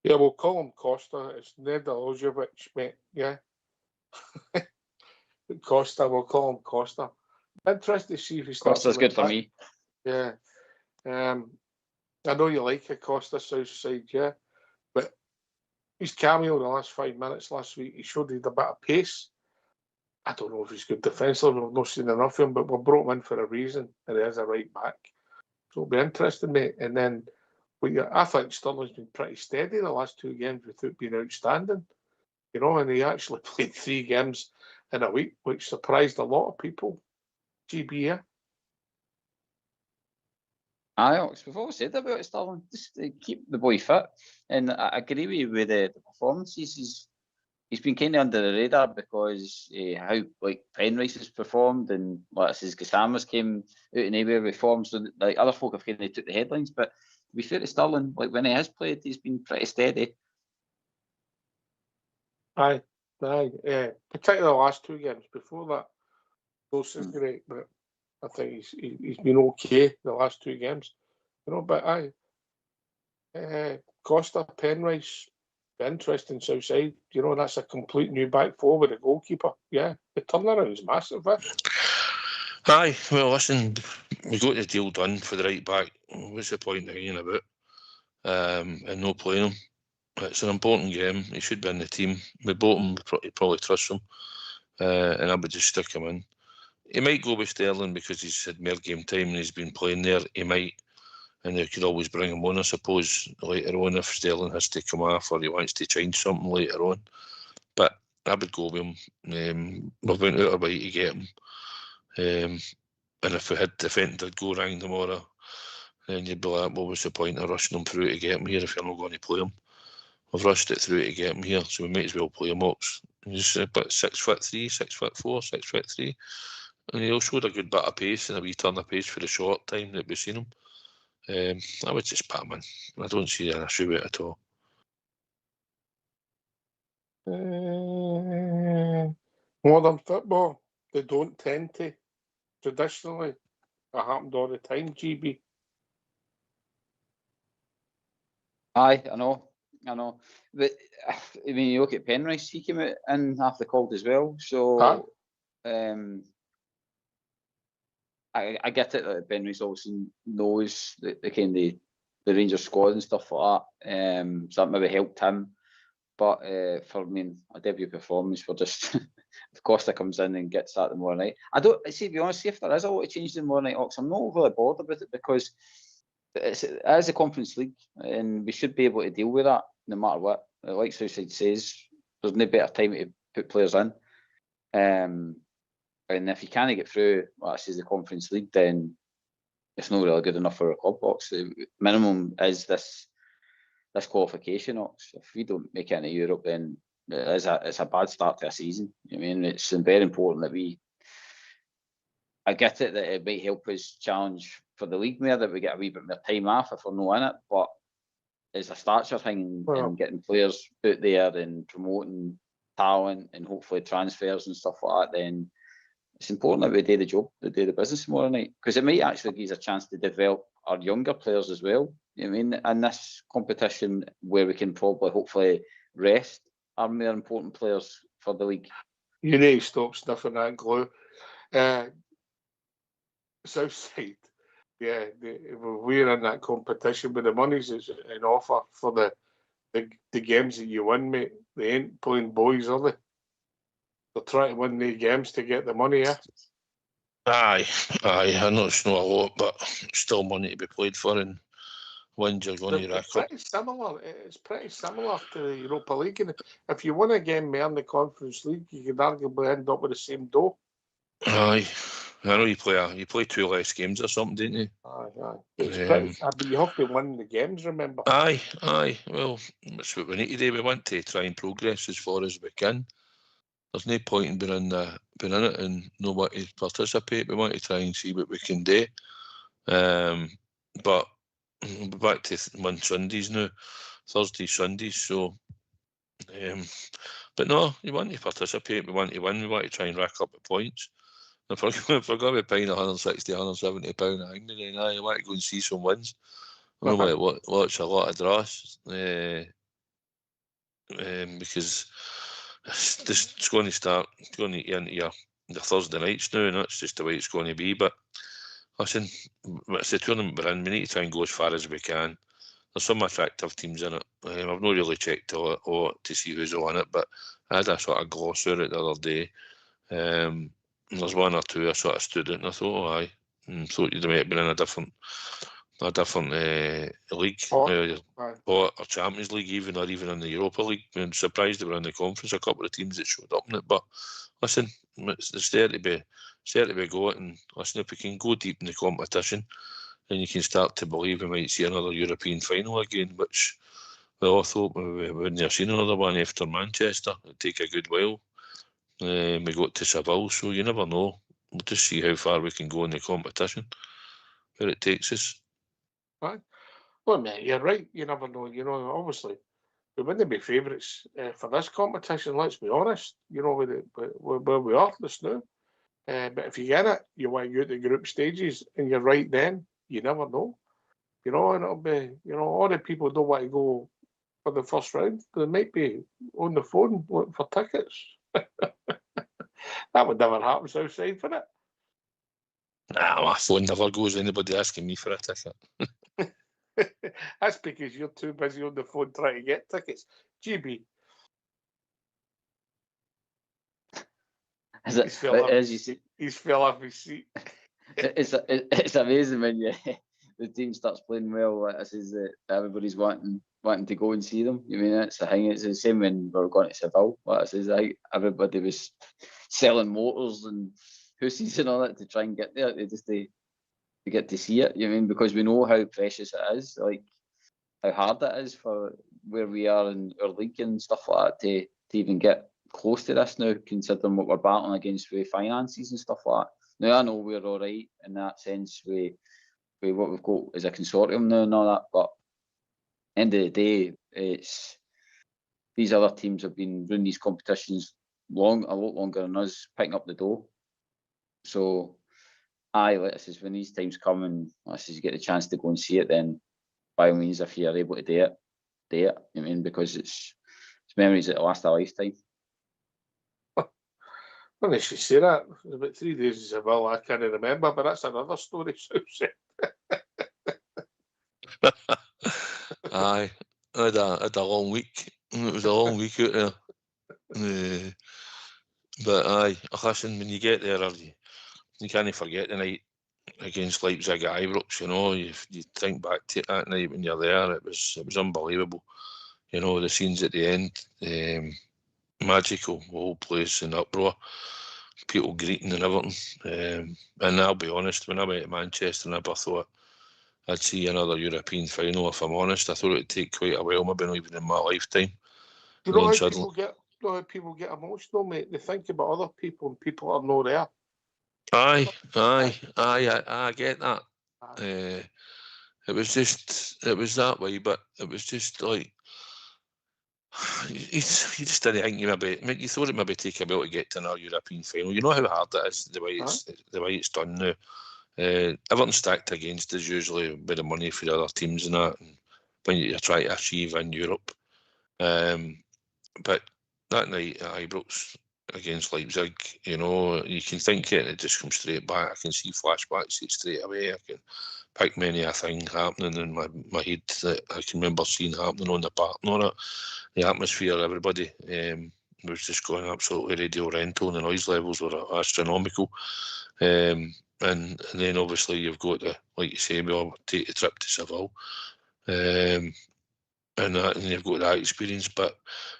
Yeah, we'll call him Costa. It's Ned Milosevic, mate. Yeah. Costa, we'll call him Costa. Interested to see if he starts. Costa's good for me. Yeah. I know you like a Costa South Side, yeah, but his cameo in the last 5 minutes last week, he showed he had a bit of pace. I don't know if he's good defensively, we've not seen enough of him, but we brought him in for a reason, and he is a right back. So it'll be interesting, mate. And then I think Sterling's been pretty steady the last 2 games without being outstanding. You know, and he actually played 3 games in a week, which surprised a lot of people. GB, yeah. We've always said about Sterling, just keep the boy fit. And I agree with you with the performances. He's been kind of under the radar because how like Penrice has performed and like his Gassama's came out of nowhere with form, so like other folk have kind of took the headlines. But to be fair to Sterling, like when he has played, he's been pretty steady. Aye, particularly the last 2 games. Before that, Close is great, but I think he's been okay the last 2 games. You know, but aye, Costa, Penrice, interesting south side. You know, that's a complete new back four with a goalkeeper. Yeah, the turnaround is massive. Aye, well, listen, we got the deal done for the right back. What's the point of hanging about and no playing him? It's an important game. He should be in the team. We bought him, we probably trust him, and I would just stick him in. He might go with Sterling because he's had more game time and he's been playing there. He might, and they could always bring him on, I suppose, later on if Sterling has to come off or he wants to change something later on. But I would go with him. We've went out of our way to get him. And if Fenton did go wrong tomorrow, then you'd be like, what was the point of rushing him through to get him here if you're not going to play him? We've rushed it through to get him here, so we might as well play him up. He's about 6'3", 6'4", 6'3", and he also showed a good bit of pace and a wee turn of pace for the short time that we've seen him. I would just put him in. I don't see an issue with it at all. Modern football, they don't tend to. Traditionally, it happened all the time, GB. Aye, I know. But I mean, you look at Penrice, he came out in after called as well. So I get it that Penrice obviously knows the kind of the Rangers squad and stuff like that. So that maybe helped him. But for a debut performance, for just if Costa comes in and gets that tomorrow night, I don't see. To be honest, if there is a lot of changes tomorrow night, Ox, I'm not overly bothered with it because it is a Conference League and we should be able to deal with that no matter what. Like Southside says, there's no better time to put players in. And if you can't get through, this is the Conference League, then it's not really good enough for a club, Ox. The minimum is this qualification, Ox. If we don't make it into Europe, then it's a bad start to a season. I mean, it's very important that I get it that it might help us challenge for the league more, that we get a wee bit more time off if we're not in it, but as a stature thing and getting players out there and promoting talent and hopefully transfers and stuff like that, then it's important that we do the job, we do the business tomorrow night, because it might actually give us a chance to develop our younger players as well. You know what I mean? In this competition where we can probably, hopefully, rest our more important players for the league. You need to stop sniffing that glue. Southside, yeah, we're in that competition, but the money's is an offer for the games that you win, mate. They ain't playing boys, are they? They're trying to win the games to get the money, yeah? Aye. I know it's not a lot, but still money to be played for, and wins you're going to rack up. It's pretty similar to the Europa League. And if you win a game more in the Conference League, you could arguably end up with the same dough. Aye. I know you play 2 less games or something, didn't you? Aye. It's pretty, but you have to win the games, remember? Aye. Well, that's what we need to do. We want to try and progress as far as we can. There's no point in being in it and not want to participate. We want to try and see what we can do. But we'll be back to win Sundays now, Thursdays, Sundays. So, but no, you want to participate. We want to win. We want to try and rack up the points. If we're going to be paying £160, £170 a hangman, then I want to go and see some wins. I don't want to watch a lot of draws because it's going to start going to into the Thursday nights now, and that's just the way it's going to be. But listen, it's the tournament we're in. We need to try and go as far as we can. There's some attractive teams in it. I've not really checked a lot to see who's on it, but I had a sort of gloss over it the other day. There's 1 or 2 I sort of stood out and I thought, aye, thought you'd have been in a different league, or Champions League even, or even in the Europa League. I'm surprised they were in the conference, a couple of teams that showed up in it. But listen, it's there to be got, and listen, if we can go deep in the competition, then you can start to believe we might see another European final again, which we all thought we wouldn't have seen another one after Manchester. It'd take a good while. We got to Seville, so you never know. We'll just see how far we can go in the competition, where it takes us. Right. Well, mate, you're right. You never know. You know, obviously, we wouldn't be favourites for this competition. Let's be honest. You know where we are this now. But if you get it, you want to go to the group stages, and you're right. Then you never know. You know, and it'll be. You know, all the people don't want to go for the first round. They might be on the phone looking for tickets. That would never happen outside for it. Nah, my phone never goes anybody asking me for a ticket. That's because you're too busy on the phone trying to get tickets. GB. He's fell off his seat. It's amazing when the team starts playing well. This is everybody's wanting to go and see them. You mean it's the thing. It's the same when we were going to Seville. This is like everybody was selling motors and hoosies and all that to try and get there. They just to get to see it. You mean, because we know how precious it is, like how hard it is for where we are in our league and stuff like that to even get close to this now, considering what we're battling against with finances and stuff like that. Now I know we're all right in that sense with what we've got as a consortium now and all that, but end of the day, it's these other teams have been running these competitions a lot longer than us, picking up the dough. So, this is when these times come and you get the chance to go and see it, then by all means, if you're able to do it. I mean, because it's memories that last a lifetime. Well, they should say that. It was about 3 days in Seville, I can't remember, but that's another story. Aye, I had a long week. It was a long week out there. But aye, listen, when you get there, you can't forget the night against Leipzig at Ibrox. You know, you think back to that night when you're there. It was unbelievable. You know, the scenes at the end, magical. The whole place in uproar, people greeting and everything. And I'll be honest, when I went to Manchester, I never thought I'd see another European final. If I'm honest, I thought it'd take quite a while, maybe not even in my lifetime. You know how people get emotional, mate? They think about other people and people are not there. Aye, I get that. It was that way, but it was just like you just didn't think you thought it maybe take a while to get to another European final. You know how hard that is, the way it's done now. Everything's stacked against us usually with the money for the other teams and that, and when you try to achieve in Europe. But that night at Ibrox against Leipzig, you know, you can think it just comes straight back. I can see flashbacks straight away. I can pick many a thing happening in my head that I can remember seeing happening on the park and all that. The atmosphere, everybody was just going absolutely radio rental, and the noise levels were astronomical. And then obviously you've got to, like you say, we all take the trip to Seville. And you've got that experience, but at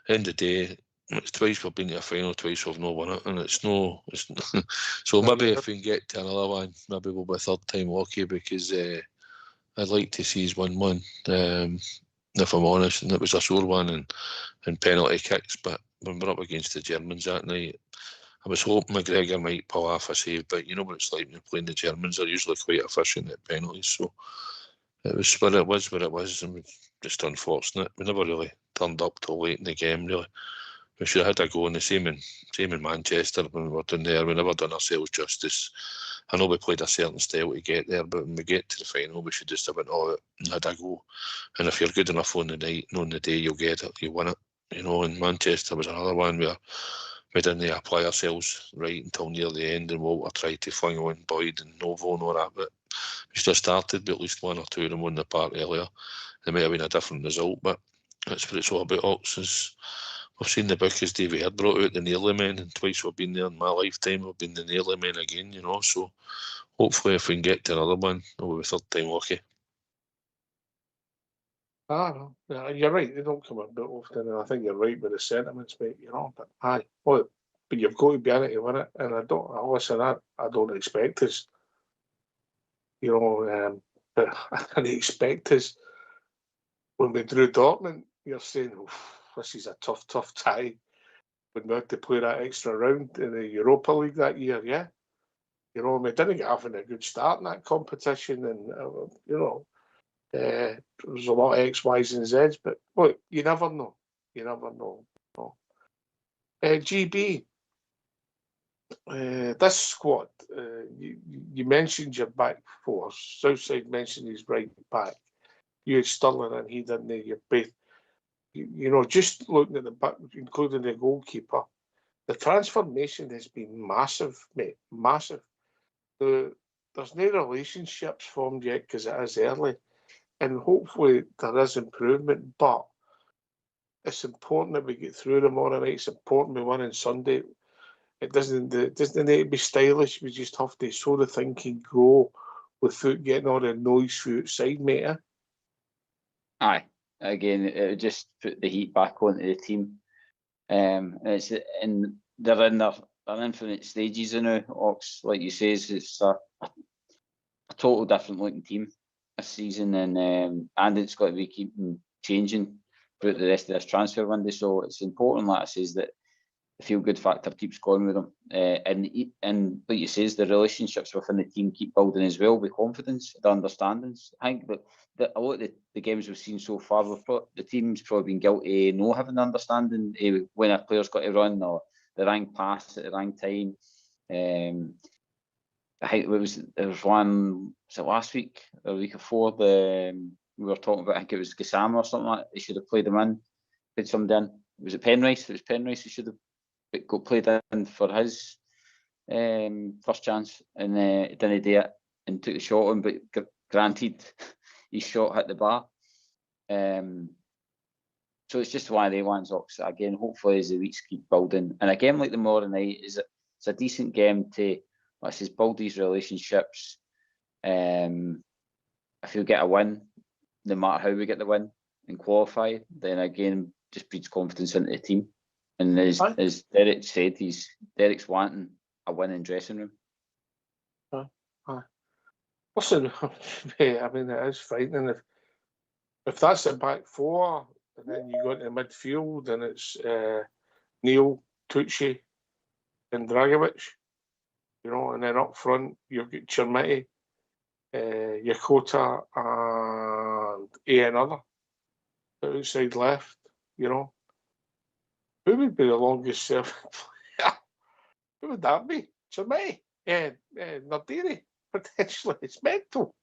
the end of the day, it's twice we've been to a final, twice we've not won it, and it's so maybe if we can get to another one, maybe we'll be third time lucky, because I'd like to see us win one, if I'm honest, and it was a sore one and penalty kicks, but when we're up against the Germans that night, I was hoping McGregor might pull off a save, but you know what it's like when you're playing the Germans, they're usually quite efficient at penalties, so it was what it was, and it's just unfortunate. We never really turned up till late in the game, really. We should have had a go, and the same in Manchester when we were down there. We never done ourselves justice. I know we played a certain style to get there, but when we get to the final, we should just have went all out and had a go. And if you're good enough on the night and on the day, you'll get it, you win it. You know, and Manchester was another one where we didn't apply ourselves right until near the end, and Walter tried to fling on Boyd and Novo and all that, but we should have started with at least one or two of them on the park earlier. It might have been a different result, but that's what it's all about, Ox. Is we've seen the book as Davy had brought out, the nearly men, and twice we've been there in my lifetime. We've been the nearly men again, you know, so hopefully if we can get to another one, we'll be third time lucky. No, you're right, they don't come about often, and I think you're right with the sentiments, mate, you know, but but you've got to be in it to win it, and I don't expect us, you know, but I expect us, when we drew Dortmund, you're saying, this is a tough tie, when we had to play that extra round in the Europa League that year, yeah? You know, we didn't get off in a good start in that competition, and, you know, there was a lot of X, Y's and Z's, but look, you never know. You never know. GB, this squad, you mentioned your back four. Southside mentioned his right back. You had Sterling and he didn't. You both, you know, just looking at the back, including the goalkeeper, the transformation has been massive, mate, massive. There's no relationships formed yet because it is early, and hopefully there is improvement, but it's important that we get through tomorrow night. It's important we win on Sunday. It doesn't need to be stylish. We just have to sort of think and grow without getting all the noise from outside, mate. Aye. Again, it would just put the heat back onto the team. They're in their infinite stages now. Ox, like you say, it's a total different looking team this season, and it's got to be keeping changing throughout the rest of this transfer window. So it's important, like I says, that the feel good factor keeps going with them, and like you says, the relationships within the team keep building as well, with confidence, the understandings. I think that a lot of the games we've seen so far, the team's probably been guilty of not having the understanding when a player's got to run, or the wrong pass at the wrong time. I think there was one, was it last week or the week before, we were talking about, I think it was Gassama or something like that. He should have played him in, played somebody in. Was it Penrice? It was Penrice who should have got played in for his first chance, and he didn't do it and took the shot on, but granted, his shot hit the bar. So it's just one of the ones, Ox. Again, hopefully as the weeks keep building, and a game like the tomorrow night it's a decent game to, like I says, build these relationships. If you get a win, no matter how we get the win and qualify, then again just breeds confidence into the team. And as Derek said, Derek's wanting a winning dressing room. Listen, I mean, it is frightening if that's the back four, and then you go into midfield and it's Neil, Tucci, and Dragovic, you know, and then up front you've got Chermiti, Yakota, and another outside left, you know. Who would be the longest serving player? Who would that be? Chermiti? Nardini? potentially. It's mental.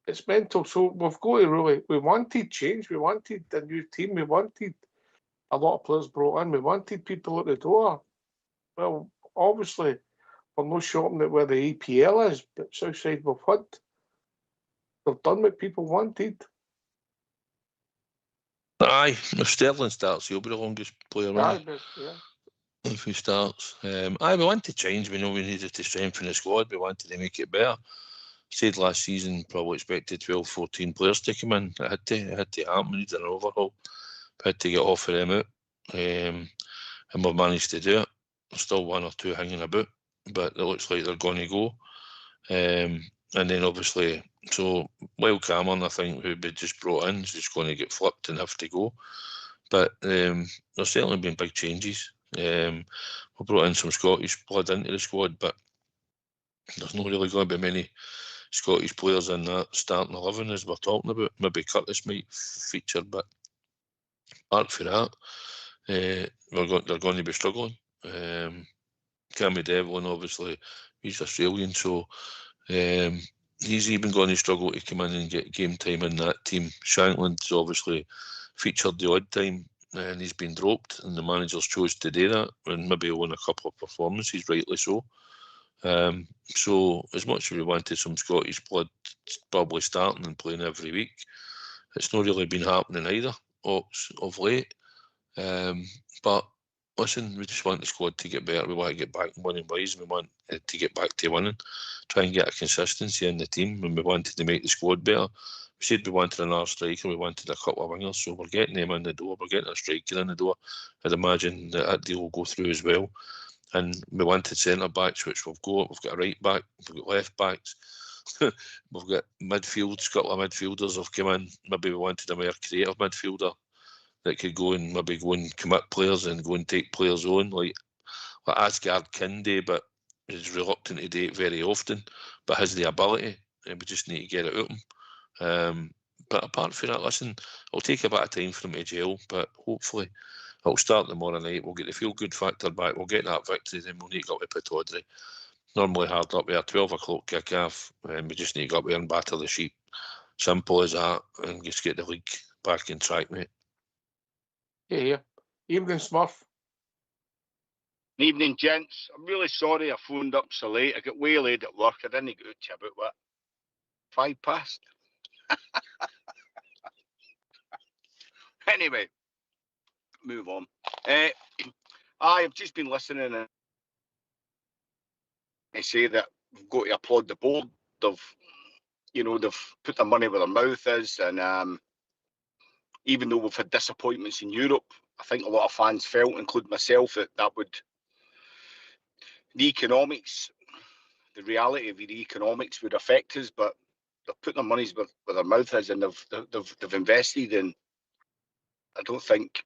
It's mental. So we've got to really, we wanted change. We wanted a new team. We wanted a lot of players brought in. We wanted people at the door. Well, obviously, we're not shopping at where the EPL is, but Southside we've had. They've done what people wanted. Aye, if Sterling starts, he'll be the longest player, won't Aye, he? but, yeah. If he starts. Aye, we want to change. We know we needed to strengthen the squad. We wanted to make it better. Said last season, probably expected 12, 14 players to come in. It had to happen. We needed an overhaul. We had to get off of them out. And we've managed to do it. There's still one or two hanging about, but it looks like they're going to go. And then obviously, so Lyle Cameron, I think, who we just brought in, is just going to get flipped and have to go. But there's certainly been big changes. We brought in some Scottish blood into the squad, but there's not really going to be many Scottish players in that starting 11 as we're talking about. Maybe Curtis might feature, but apart from that, they're going to be struggling. Cammy Devlin, obviously, he's Australian, so he's even going to struggle to come in and get game time in that team. Shankland's obviously featured the odd time, and he's been dropped, and the managers chose to do that, and maybe won a couple of performances, rightly so. So as much as we wanted some Scottish blood probably starting and playing every week, it's not really been happening either of late. But listen, we just want the squad to get better. We want to get back in winning ways. We want to get back to winning, try and get a consistency in the team, and we wanted to make the squad better. We said we wanted another striker, we wanted a couple of wingers, so we're getting them in the door. We're getting a striker in the door. I'd imagine that deal will go through as well. And we wanted centre backs, which we've got. We've got a right back, we've got left backs, we've got midfields. A couple of midfielders have come in. Maybe we wanted a more creative midfielder that could go and maybe go and commit players and go and take players on, like Asgard Kinde, but is reluctant to do it very often, but has the ability, and we just need to get it out of him. But apart from that, listen, it'll take a bit of time for him to gel, but hopefully it'll start tomorrow night. We'll get the feel-good factor back. We'll get that victory, then we'll need to go up to Pittodrie. Normally hard up there, 12 o'clock kick-off, and we just need to go up there and batter the sheep. Simple as that, and just get the league back in track, mate. Yeah. Evening, Smurf. Evening, gents. I'm really sorry I phoned up so late. I got waylaid at work. I didn't get out to you about what? 5 past? Anyway, move on. I've just been listening and I say that we've got to applaud the board. They've put their money where their mouth is, and even though we've had disappointments in Europe, I think a lot of fans felt, including myself, that would the economics, the reality of the economics would affect us. But they've put their money where their mouth is, and they've invested. And I don't think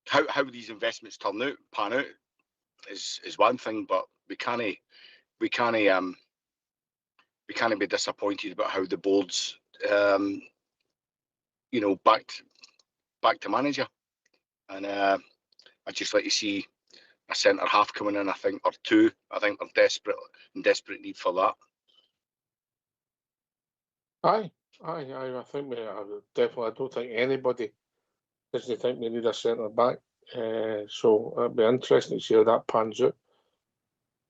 how these investments pan out is one thing, but we can't be disappointed about how the board's back to manager. And I'd just like to see a centre half coming in, I think, or two. I think they're in desperate need for that. Aye. I think definitely. I don't think anybody doesn't think we need a centre back. So it'll be interesting to see how that pans out.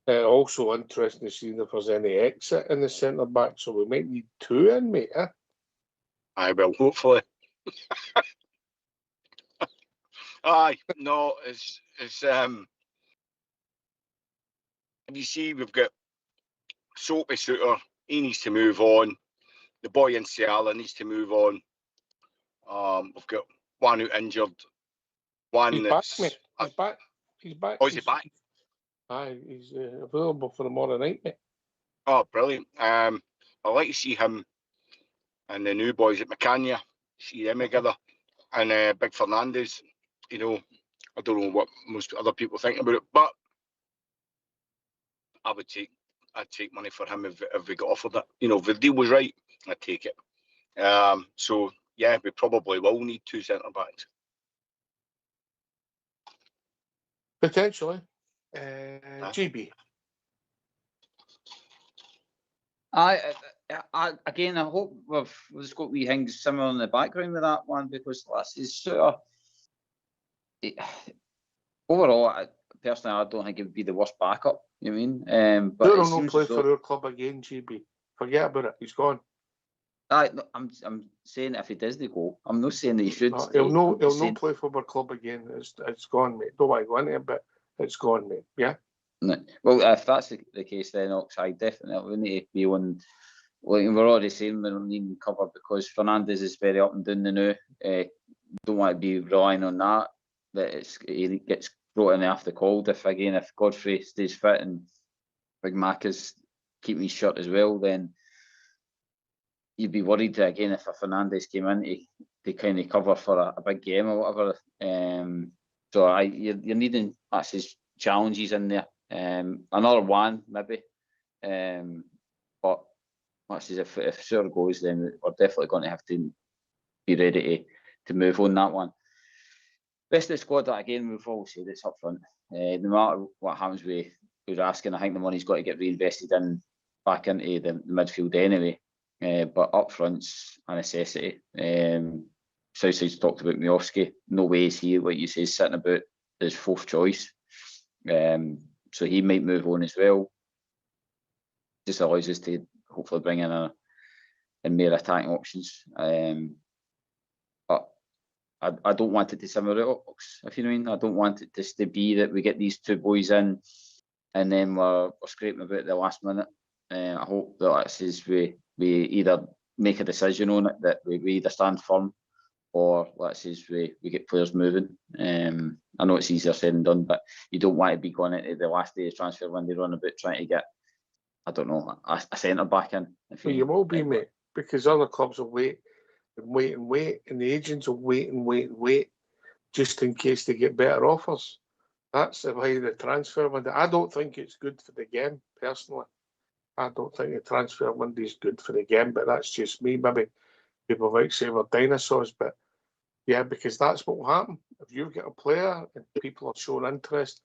Also interesting to see if there's any exit in the centre back. So we might need 2 in, mate. Aye, well, hopefully. Aye, no, it's you see, we've got Soapy Suter. He needs to move on. The boy in Ciala needs to move on. We've got one who injured. One He's that's back, mate. He's back. Oh, is he back? Aye, he's available for tomorrow night, mate. Oh, brilliant. I'd like to see him and the new boys at Macania, see them together. And Big Fernandez, I don't know what most other people think about it, but I'd take money for him if we got offered it. If the deal was right, I'd take it. So yeah, we probably will need 2 centre backs. Potentially. GB. Again, I hope we've just got wee things similar in the background with that one, because this is sort of overall. Personally, I don't think it would be the worst backup. You know what I mean? But He'll not play for our club again, GB. Forget about it. He's gone. I'm saying if he does the go, I'm not saying that he should. He'll not play for our club again. It's gone, mate. Don't want to go into it, but it's gone, mate. Yeah. No. Well, if that's the case, then Oxide definitely we need to be on. Like we're already saying, we're needing cover because Fernandez is very up and down the now. Don't want to be relying on that. He gets brought in after called. If Godfrey stays fit and Big Mac is keeping his shirt as well, then you'd be worried again if a Fernandez came in to kind of cover for a big game or whatever. So you're needing actually challenges in there. Another one maybe. But actually, if Sewer goes, then we're definitely going to have to be ready to move on that one. Rest of the squad, that again, we've always said it's up front. No matter what happens with Raskin, I think the money's got to get reinvested back into the midfield anyway. But up front's a necessity. Southside's talked about Miovski. No way is he, like you say, sitting about his fourth choice. So he might move on as well. Just allows us to hopefully bring in more attacking options. But I don't want it to simmer out, if you know what I mean. I don't want it just to be that we get these two boys in and then we're scraping about at the last minute. I hope that we either make a decision on it, that we either stand firm or we get players moving. I know it's easier said than done, but you don't want to be going into the last day of transfer when they run about trying to get, I don't know, a centre back in. You will be, mate, because other clubs will wait and wait and wait, and the agents will wait and wait and wait just in case they get better offers. That's the way the transfer window. I don't think it's good for the game, personally. I don't think the transfer window is good for the game, but that's just me. Maybe people might say we're dinosaurs, but yeah, because that's what will happen. If you get a player and people are showing interest,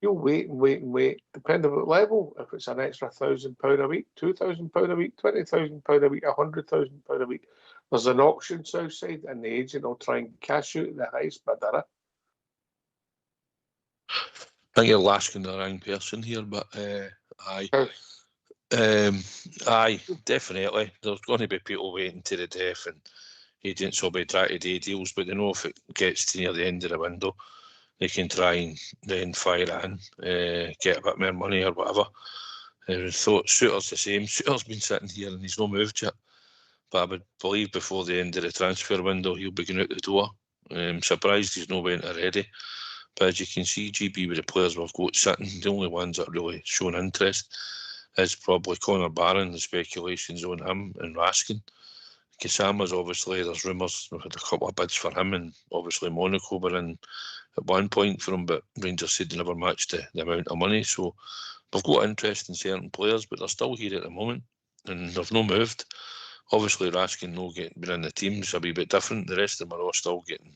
you'll wait and wait and wait, depending on the level. If it's an extra £1,000 a week, £2,000 a week, £20,000 a week, £100,000 a week, there's an auction Southside, and the agent will try and cash out the highest bidder. I think you're asking the wrong person here, but aye. Aye, definitely. There's going to be people waiting to the death, and agents will be trying to do deals, but they know if it gets to near the end of the window, they can try and then fire it in, get a bit more money or whatever. I thought Suter's the same. Suter's been sitting here and he's not moved yet, but I would believe before the end of the transfer window he'll be going out the door. I'm surprised he's not went already. But as you can see, GB with the players we've got sitting, the only ones that really shown interest is probably Connor Barron, the speculations on him, and Raskin. Kasama's obviously, there's rumours, we've had a couple of bids for him, and obviously Monaco were in at one point for him, but Rangers said they never matched the amount of money. So we've got interest in certain players, but they're still here at the moment, and they've not moved. Obviously, Raskin been in the team's a wee bit different. The rest of them are all still getting,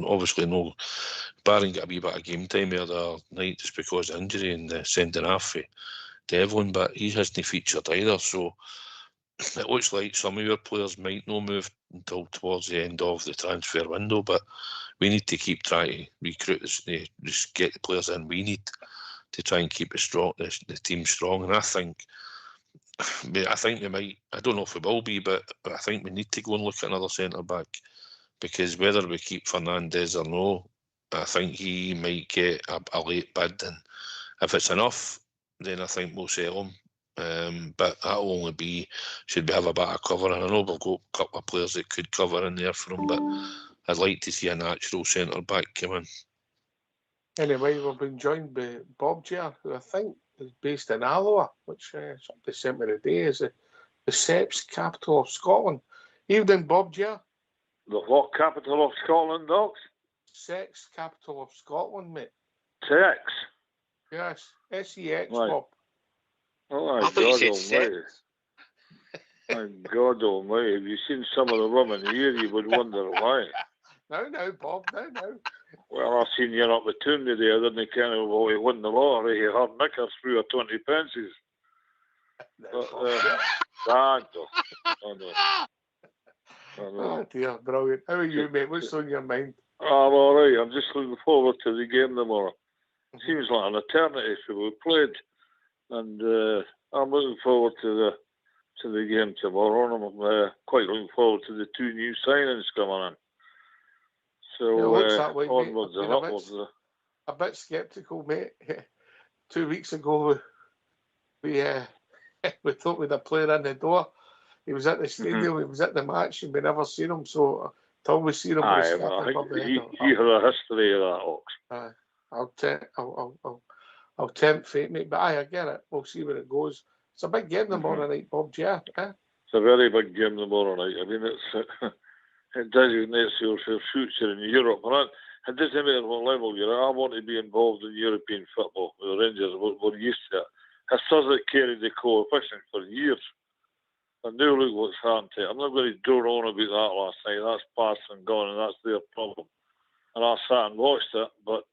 obviously no, Barron got a wee bit of game time the other night just because of injury and the sending off for Devlin, but he hasn't featured either. So it looks like some of your players might not move until towards the end of the transfer window, but we need to keep trying to recruit just get the players in we need to try and keep the team strong. And I think we might, I don't know if we will be, but I think we need to go and look at another centre back, because whether we keep Fernandez or no, I think he might get a late bid, and if it's enough, then I think we'll sell him. But that'll only be should we have a bit of cover, and I know we've got a couple of players that could cover in there for him, but I'd like to see a natural centre back come in. Anyway, we've been joined by Bob Ger, who I think is based in Alloa, which somebody sent me today, is the Seps capital of Scotland. Evening, Bob Ger. The what capital of Scotland, Doc? Sex capital of Scotland, mate. Sex? Yes, SEX, right. Bob. Oh, my God almighty. My God almighty. If you've seen some of the women here, you would wonder why. No, Bob, no. Well, I seen you up the tune today. I didn't kind of, well, he won the lottery. He had knickers through 20 pences. Oh dear, brilliant. How are you, mate? What's on your mind? I'm all right. I'm just looking forward to the game tomorrow. Seems like an eternity since we played, and I'm looking forward to the game tomorrow. And I'm quite looking forward to the 2 new signings coming in. So it looks that way, mate. onwards and upwards. A bit sceptical, mate. 2 weeks ago, we thought we'd a player in the door. He was at the stadium, he was at the match, and we never seen him. So till we see him, he had a history of that, Ox. I'll tempt fate, mate. But I get it. We'll see where it goes. It's a big game tomorrow night, Bob. Yeah. It's a very big game tomorrow night. I mean, it designates your future in Europe. And it doesn't matter what level you're at. I want to be involved in European football with the Rangers. We're used to it. It's us that carried the coefficient for years. And now look what's happened to it. I'm not going to drone on about that last night. That's past and gone, and that's their problem. And I sat and watched it, but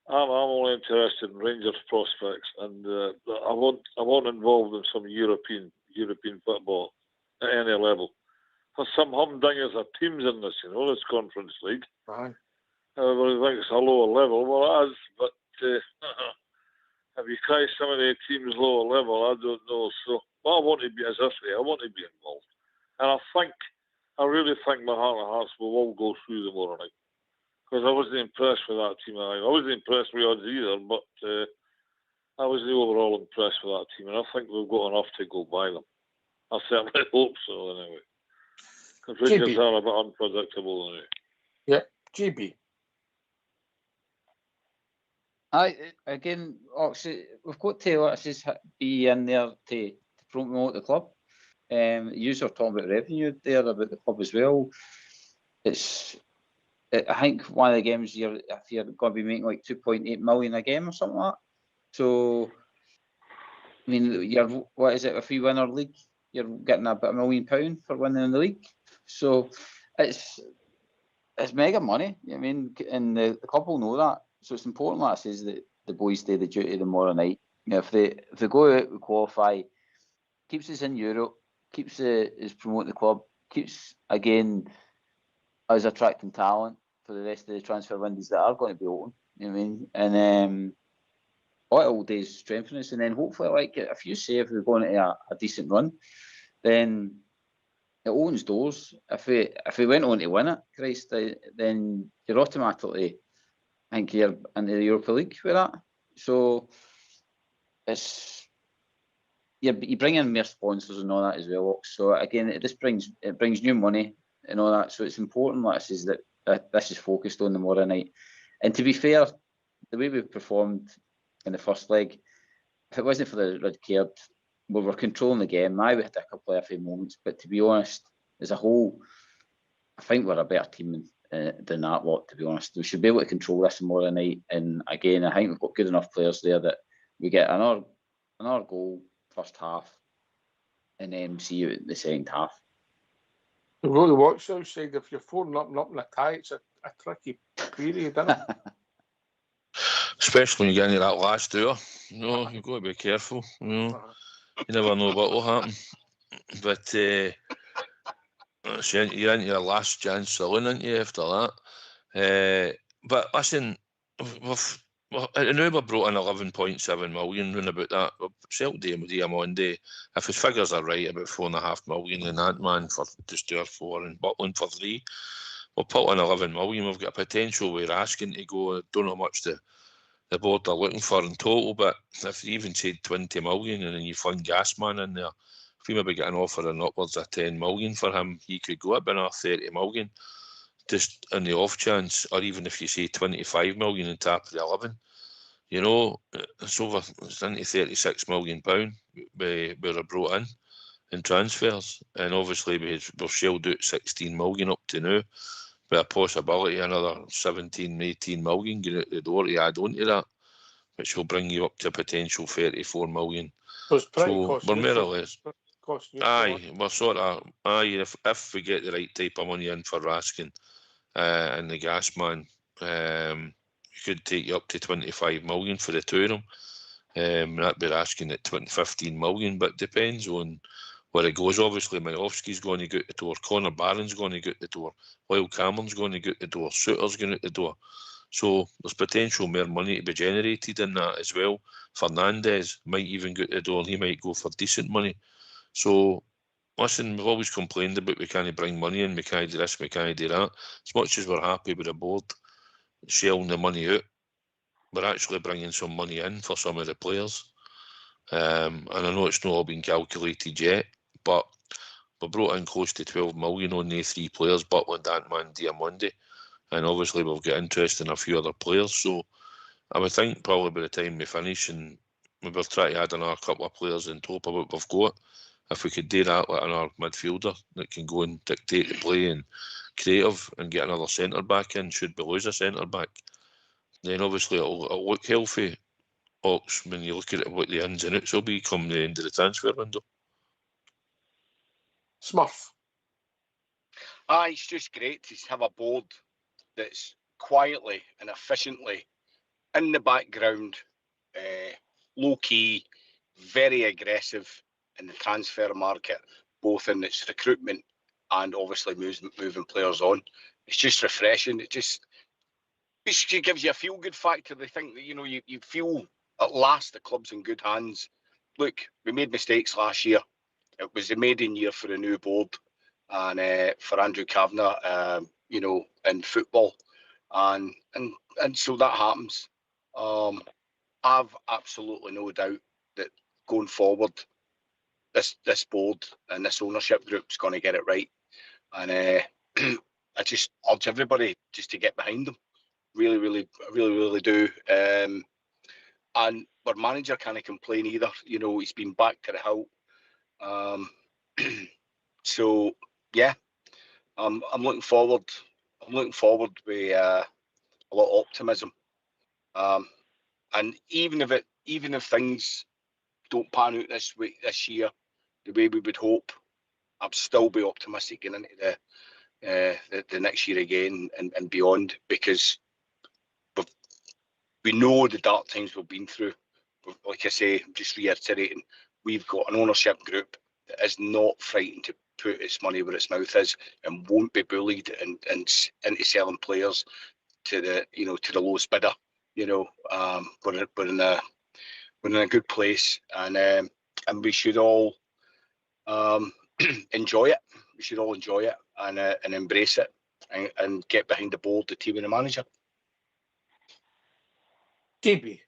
I'm only interested in Rangers prospects, and I want involved in some European football at any level. There's some humdingers of teams in this, this Conference League. Right. Everybody thinks it's a lower level. Well, it is, but if you try some of the teams lower level, I don't know. So I want to be, as I say, I want to be involved. And I really think my heart of hearts will all go through tomorrow night. Because I wasn't impressed with that team. I wasn't impressed with odds either, but I was overall impressed with that team. And I think we've got enough to go by them. I certainly hope so, anyway. Because Rangers are a bit unpredictable, anyway. Yeah, GB. Again, we've got to let us be in there to promote the club. You were talking about revenue there, about the club as well. I think one of the games if you're going to be making like 2.8 million a game or something like that. So, I mean, what is it? If you win our league, you're getting about £1 million for winning the league. So it's mega money. I mean, and the club will know that. So it's important, like I says, that the boys do the duty tomorrow night. If they go out, we qualify, keeps us in Europe, keeps us promoting the club, keeps again us attracting talent for the rest of the transfer windows that are going to be open. You know what I mean? And all it will do is strengthen us, and then hopefully, like if you say if we're going to a decent run, then it opens doors. If we went on to win it, Christ, then you're automatically, I think, you're into the Europa League with that. So you bring in more sponsors and all that as well. So again, it brings new money and all that. So it's important, like I says, that this is focused on tomorrow night. And to be fair, the way we performed in the first leg, if it wasn't for the red card, we were controlling the game. We had a couple of iffy moments, but to be honest, as a whole, I think we're a better team than that lot, to be honest. We should be able to control this tomorrow night. And again, I think we've got good enough players there that we get another goal first half and then see you in the second half. You've got to watch outside. If you're 4-0 and up in a tie, it's a tricky period, isn't it? Especially when you get into that last hour. You've got to be careful. You never know what will happen. But you're into your last chance saloon, aren't you, after that? But listen, I know we brought in 11.7 million, round about that. Celtic on Monday, if his figures are right, about 4.5 million in Ant-Man for just 2 or 4 and Butland for 3. We'll put in 11 million. We've got a potential we're asking to go. I don't know how much the board are looking for in total, but if you even said 20 million and then you fund Gasman in there, if we maybe get an offer in upwards of 10 million for him, he could go up another 30 million, just in the off chance, or even if you say 25 million and tap the 11, it's into £36 million we were brought in transfers, and obviously we've shelled out 16 million up to now, with a possibility another 17, 18 million get out the door to add on to that, which will bring you up to a potential 34 million. So it's pretty cost we're more or less. We're sort of if we get the right type of money in for Raskin and the Gasman, we could take you up to 25 million for the two of them. That'd be asking at 15 million, but depends on where it goes. Obviously, Majovski's going to go out the door, Connor Barron's going to go out the door, Lyle Cameron's going to go out the door, Suter's going out the door. So there's potential more money to be generated in that as well. Fernandez might even go out the door and he might go for decent money. So listen, we've always complained about we can't bring money in, we can't do this, we can't do that. As much as we're happy with the board shelling the money out, we're actually bringing some money in for some of the players. And I know it's not all been calculated yet, but we brought in close to 12 million on the 3 players, Butland, Antman, Diamundi. And obviously we've got interest in a few other players. So I would think probably by the time we finish and we will try to add another couple of players on top of what we've got, if we could do that with another midfielder that can go and dictate the play and creative and get another centre back in, should we lose a centre back, then obviously it'll look healthy, Ox, when you look at it, what the ins and outs will be come the end of the transfer window. Smurf. It's just great to have a board that's quietly and efficiently in the background, low-key, very aggressive in the transfer market, both in its recruitment and obviously moving players on. It's just refreshing. It just gives you a feel-good factor. They think that, you feel at last the club's in good hands. Look, we made mistakes last year. It was a maiden year for a new board and for Andrew Kavanagh, in football. And so that happens. I've absolutely no doubt that going forward, this board and this ownership group is going to get it right. And I just urge everybody just to get behind them. Really, really, really, really do. And our manager can't complain either. He's been back to the hilt. So yeah, I'm looking forward. I'm looking forward with a lot of optimism. And even if things don't pan out this year the way we would hope, I'd still be optimistic getting into the next year again and beyond, because we know the dark times we've been through. Like I say, just reiterating, we've got an ownership group that is not frightened to put its money where its mouth is and won't be bullied and into selling players to the lowest bidder. We're in a good place, and we should all enjoy it. We should all enjoy it and embrace it and get behind the board, the team, and the manager. GB.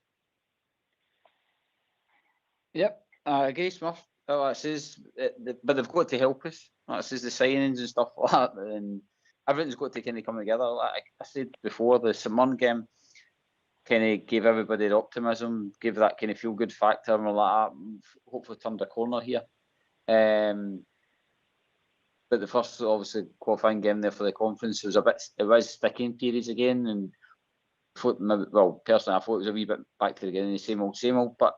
Yep, I agree, Smurf. Well, it says, but they've got to help us. It says the signings and stuff like that, and everything's got to kind of come together. Like I said before, the Simon game kind of gave everybody the optimism, gave that kind of feel good factor, and we're like, hopefully turned a corner here. But the first, obviously, qualifying game there for the conference it was sticking periods again, and personally, I thought it was a wee bit back to the same old, but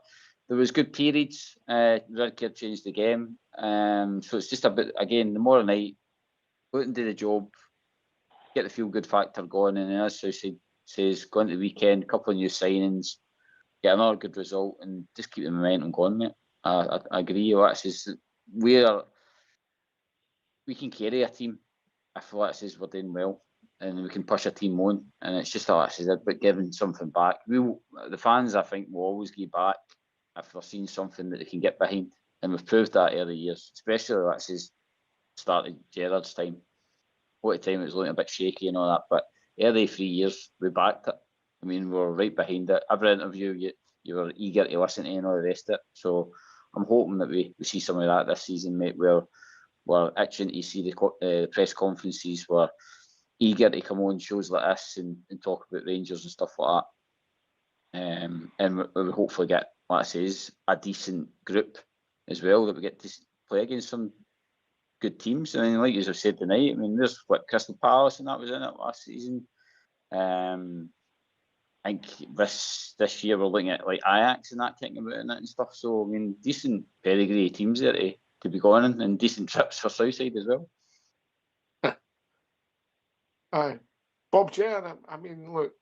there was good periods. Redknapp changed the game, so it's just a bit again. Tomorrow night, go out and do the job, get the feel good factor going, and as I says, go into the weekend, a couple of new signings, get another good result, and just keep the momentum going, mate. I agree. We can carry a team if we're doing well, and we can push a team on. And it's just about giving something back. The fans, I think, will always give back if they're seeing something that they can get behind, and we've proved that early years, especially started Gerrard's time. What a time it was looking a bit shaky and all that, but early 3 years we backed it. I mean, we were right behind it. Every interview you were eager to listen to and all the rest of it. So I'm hoping that we see some of that this season, mate. We're itching to see the press conferences. We're eager to come on shows like this and talk about Rangers and stuff like that. And we'll hopefully get, like I says, a decent group as well, that we get to play against some good teams. I mean, like as I've said tonight, I mean, there's Crystal Palace and that was in it last season. I think this year we're looking at like Ajax and that kicking about in it and stuff. So I mean, decent pedigree teams there to be going in, and decent trips for Southside as well. Aye, Bob J. I mean, look,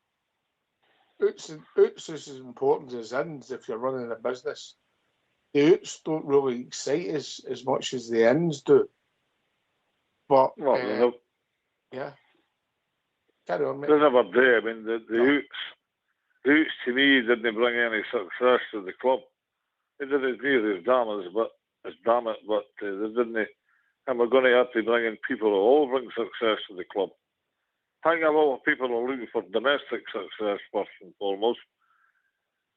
outs is as important as ins if you're running a business. The outs don't really excite us as much as the ins do. But yeah, carry on, mate. They never do. I mean, the outs to me didn't bring any success to the club. They did as near as damn it, but they didn't. And we're going to have to bring in people who all bring success to the club. I think a lot of people are looking for domestic success first and foremost.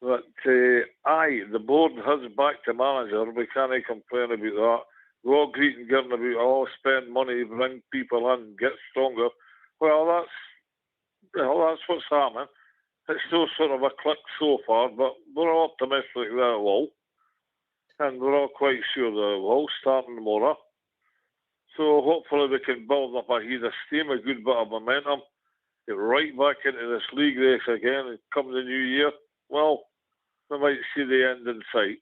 But the board has backed the manager. We can't complain about that. We're all greeting getting about spend money, bring people in, get stronger. Well, that's what's happening. It's still sort of a click so far, but we're optimistic that it will. And we're all quite sure that it will, starting tomorrow. So hopefully we can build up a heat of steam, a good bit of momentum, get right back into this league race again, and come the new year, well, we might see the end in sight.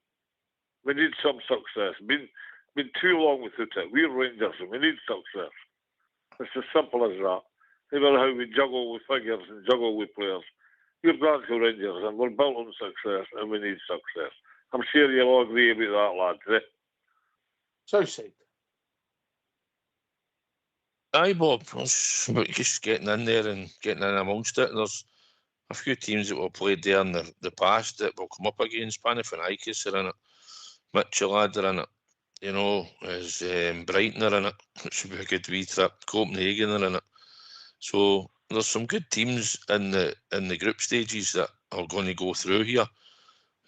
We need some success. Been too long without it. We're Rangers and we need success. It's as simple as that. Even how we juggle with figures and juggle with players. We're Glasgow Rangers and we're built on success and we need success. I'm sure you'll all agree about that, lads. Southside. Aye, Bob. It's about just getting in there and getting in amongst it. There's a few teams that were played there in the past that will come up against. Panathinaikos are in it. Mitchell are in it. You know, as Brighton are in it, which should be a good wee trip. Copenhagen are in it. So there's some good teams in the group stages that are going to go through here.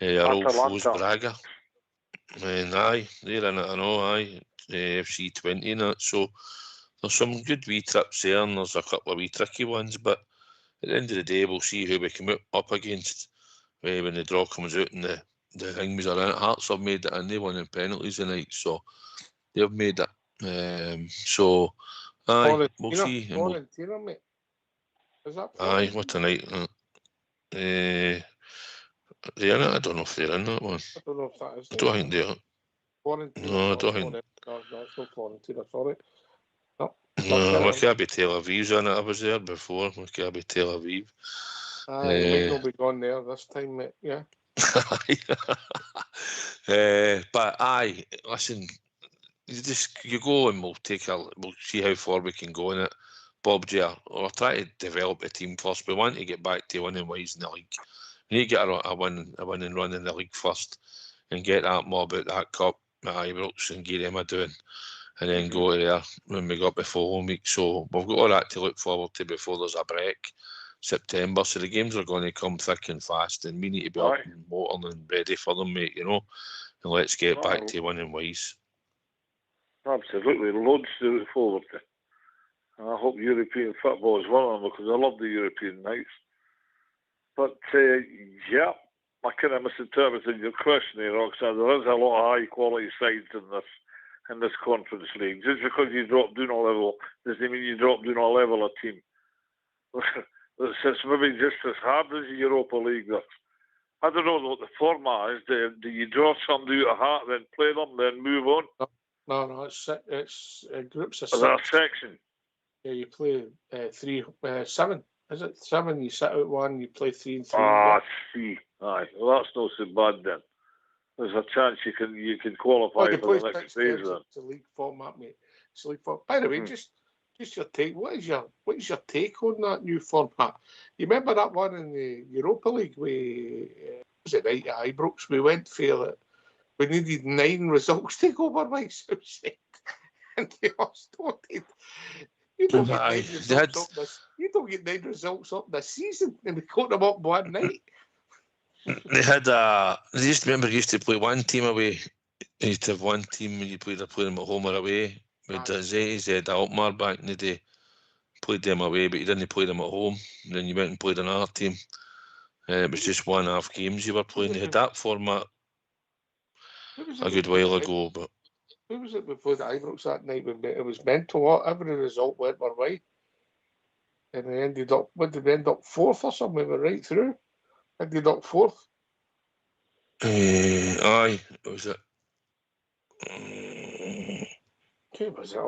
Our old foes Braga. And aye, they're in it, I know, aye. FC20 in it. So there's some good wee trips there and there's a couple of wee tricky ones, but at the end of the day we'll see who we come up against when the draw comes out and the things are in it. Hearts have made it and they won in penalties tonight, so they've made it. So aye, we'll see. Florentino, mate. Is that aye, what tonight? They're in it? I don't know if they're in that one. I don't know if that is. I don't think they are. Florentino. No, I don't think. No, it's not Florentino, sorry. No. No, Maccabi Tel Aviv's in it. I was there before. Maccabi Tel Aviv. Aye, you might not be gone there this time, mate. Yeah. But aye, listen, you go and we'll see how far we can go in it. Bob J, we'll try to develop a team first. We want to get back to winning ways in the league. We need to get a winning run in the league first and get that more about that cup at Ibrox and get them doing, and then go there when we got before home week. So we've got all that to look forward to before there's a break. September, so the games are going to come thick and fast, and we need to be up and motor and ready for them, mate. You know, and let's get back to winning ways. Absolutely, loads to look forward to. And I hope European football is one of them because I love the European nights. But yeah, I kind of misinterpreted your question here, Roxanne. There is a lot of high quality sides in this conference league. Just because you drop down a level doesn't mean you drop down a level of team. It's maybe just as hard as the Europa League. I don't know what the format is. Do you draw somebody out of hat, then play them, then move on? No, it's groups of six. Is that a section? Yeah, you play 7. Is it 7? You sit out one, you play 3 and 3. See. Aye. Well, that's not so bad then. There's a chance you can qualify for the next phase then. It's a league format, mate. It's a league format. By the way, just your take. What is your take on that new format? You remember that one in the Europa League? Was it right at Ibrox? We went for it. We needed 9 results to go over my Southside, and they all started. You don't get 9 results up this season, and we got them up one night. They used to play one team away. They used to have one team when you played them at home or away. With Zed Alkmaar back in the day, played them away, but you didn't play them at home. And then you went and played another team. It was just 1.5 games you were playing. They had that format a good while ago. But who was it before the Ibrox that night? It was mental. Every result went our way, and they ended up. What did we end up 4th or something? We were right through. Ended up 4th. Aye, was it? Who was it?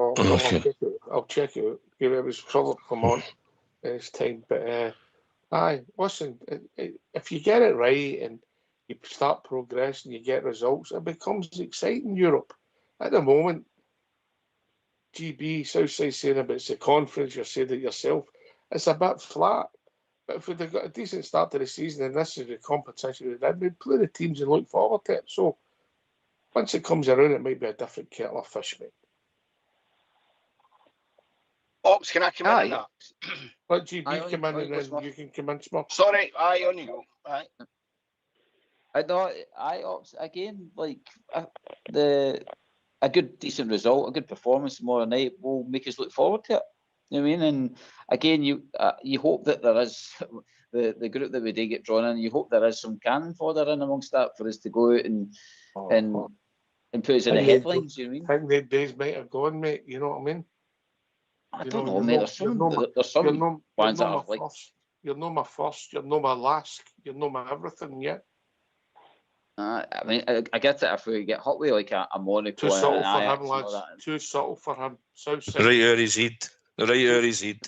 I'll check it out. It was probably come on this time, but Aye, listen, if you get it right and you start progressing, you get results, it becomes exciting, Europe. At the moment, GB, Southside saying about it's a conference, you're saying it yourself, it's a bit flat. But if we'd have got a decent start to the season and this is the competition, we'd play the teams and look forward to it. So once it comes around, it might be a different kettle of fish, mate. Ox, can I come in on that? Let GB come in and then you can come in, Smurf. Sorry, aye, on you go. Aye. I know. Ox again. Like a good decent result, a good performance tomorrow night will make us look forward to it. You know what I mean? And again, you hope that there is the group that we did get drawn in. You hope there is some cannon fodder in amongst that for us to go out and put us in the headlines. You know what I mean? I think the days might have gone, mate. You know what I mean? I don't know, mate. There's some ones that are like. You're not my first. You're not my last. You're not my everything yet. I mean, I get it if we get hot with like a Monaco. Too subtle for Ajax him, lads. Too subtle for him. Right out his head. Right out his head.